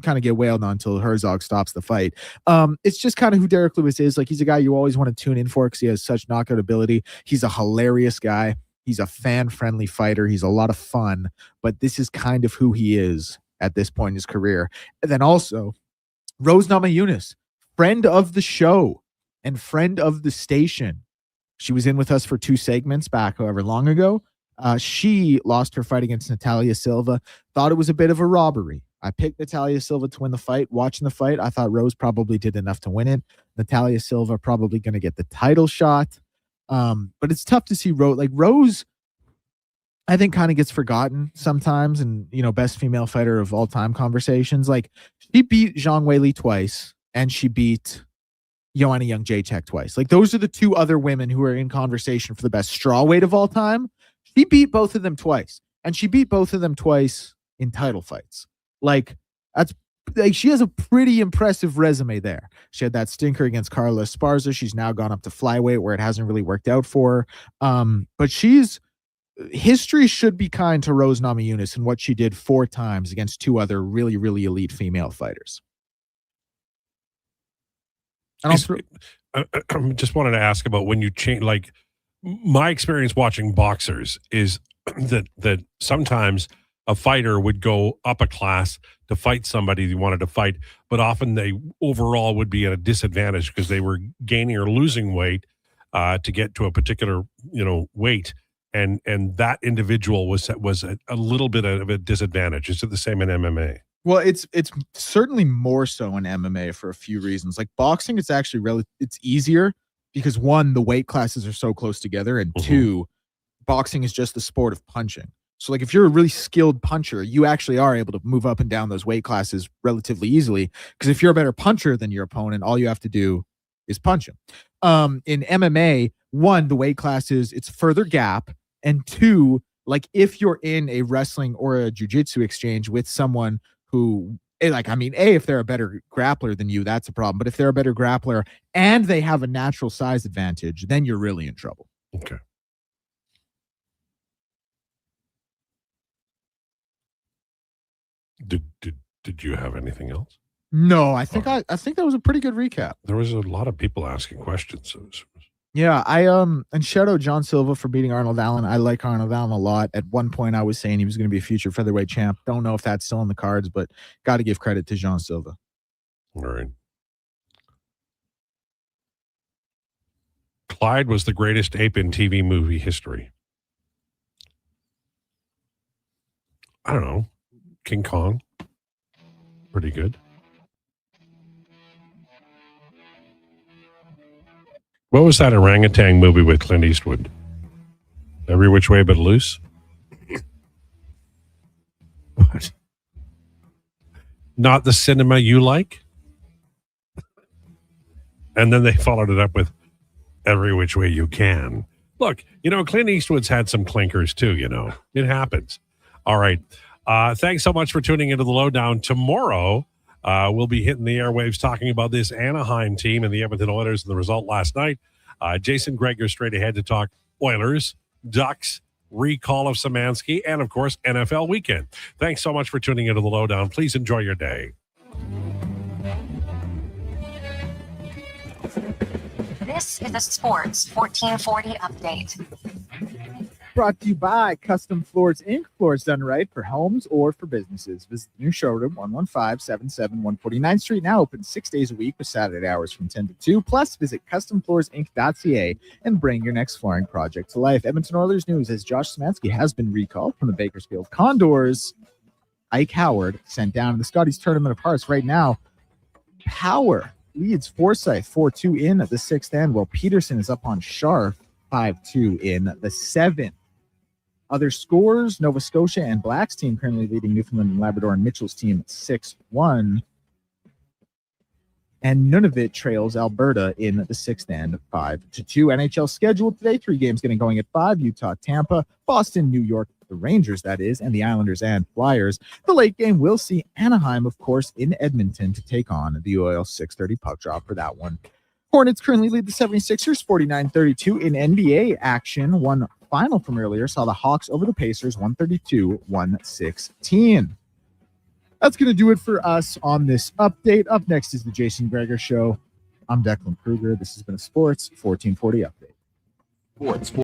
kind of get wailed on until Herzog stops the fight. It's just kind of who Derek Lewis is. Like, he's a guy you always want to tune in for because he has such knockout ability. He's a hilarious guy. He's a fan-friendly fighter. He's a lot of fun, but this is kind of who he is at this point in his career. And then also, Rose Namajunas, friend of the show and friend of the station. She was in with us for 2 segments back however long ago. She lost her fight against Natalia Silva. Thought it was a bit of a robbery. I picked Natalia Silva to win the fight. Watching the fight, I thought Rose probably did enough to win it. Natalia Silva probably going to get the title shot. But it's tough to see Rose. Like, Rose, I think, kind of gets forgotten sometimes, and best female fighter of all time conversations. Like, she beat Zhang Weili twice, and she beat Joanna Jędrzejczyk twice. Like, those are the 2 other women who are in conversation for the best strawweight of all time. She beat both of them twice, and she beat both of them twice in title fights. Like, that's like, she has a pretty impressive resume there. She had that stinker against Carla Esparza. She's now gone up to flyweight where it hasn't really worked out for her. But history should be kind to Rose Namajunas and what she did 4 times against 2 other really, really elite female fighters. And I just wanted to ask about when you change, like, my experience watching boxers is that sometimes a fighter would go up a class to fight somebody they wanted to fight, but often they overall would be at a disadvantage because they were gaining or losing weight to get to a particular weight, and that individual was a little bit of a disadvantage. Is it the same in MMA? Well, it's certainly more so in MMA for a few reasons. Like, boxing, it's actually it's easier because, 1, the weight classes are so close together, and 2, boxing is just the sport of punching. So, like, if you're a really skilled puncher, you actually are able to move up and down those weight classes relatively easily, because if you're a better puncher than your opponent, all you have to do is punch him. In MMA, 1, the weight classes, it's further gap, and 2, like, if you're in a wrestling or a jiu-jitsu exchange with someone who, if they're a better grappler than you, that's a problem. But if they're a better grappler and they have a natural size advantage, then you're really in trouble. Okay. Did you have anything else? No, I think I think that was a pretty good recap. There was a lot of people asking questions. So yeah, and shout out John Silva for beating Arnold Allen. I like Arnold Allen a lot. At one point, I was saying he was going to be a future featherweight champ. Don't know if that's still in the cards, but got to give credit to John Silva. All right. Clyde was the greatest ape in TV movie history. I don't know. King Kong. Pretty good. What was that orangutan movie with Clint Eastwood? Every Which Way But Loose? What? Not the cinema you like? And then they followed it up with Every Which Way You Can. Look, Clint Eastwood's had some clinkers too, It happens. All right. Thanks so much for tuning into the Lowdown. Tomorrow, we'll be hitting the airwaves talking about this Anaheim team and the Edmonton Oilers and the result last night. Jason Gregor straight ahead to talk Oilers, Ducks, recall of Szymanski, and, of course, NFL weekend. Thanks so much for tuning into the Lowdown. Please enjoy your day. This is a Sports 1440 update. Brought to you by Custom Floors Inc. Floors done right for homes or for businesses. Visit the new showroom, 11577 149th Street, now open 6 days a week with Saturday hours from 10 to 2. Plus, visit customfloorsinc.ca and bring your next flooring project to life. Edmonton Oilers news as Josh Szymanski has been recalled from the Bakersfield Condors. Ike Howard sent down in the Scotties Tournament of Hearts right now. Power leads Forsyth 4-2 in the 6th end, while Peterson is up on Sharp 5-2 in the 7th. Other scores, Nova Scotia and Black's team currently leading Newfoundland and Labrador and Mitchell's team 6-1. And Nunavut trails Alberta in the sixth end 5-2. NHL schedule today, 3 games getting going at 5. Utah, Tampa, Boston, New York, the Rangers, that is, and the Islanders and Flyers. The late game will see Anaheim, of course, in Edmonton to take on the Oil 6:30 puck drop for that one. Hornets currently lead the 76ers 49-32 in NBA action. One final from earlier saw the Hawks over the Pacers 132-116. That's going to do it for us on this update. Up next is the Jason Gregor Show. I'm Declan Krueger. This has been a Sports 1440 update. Sports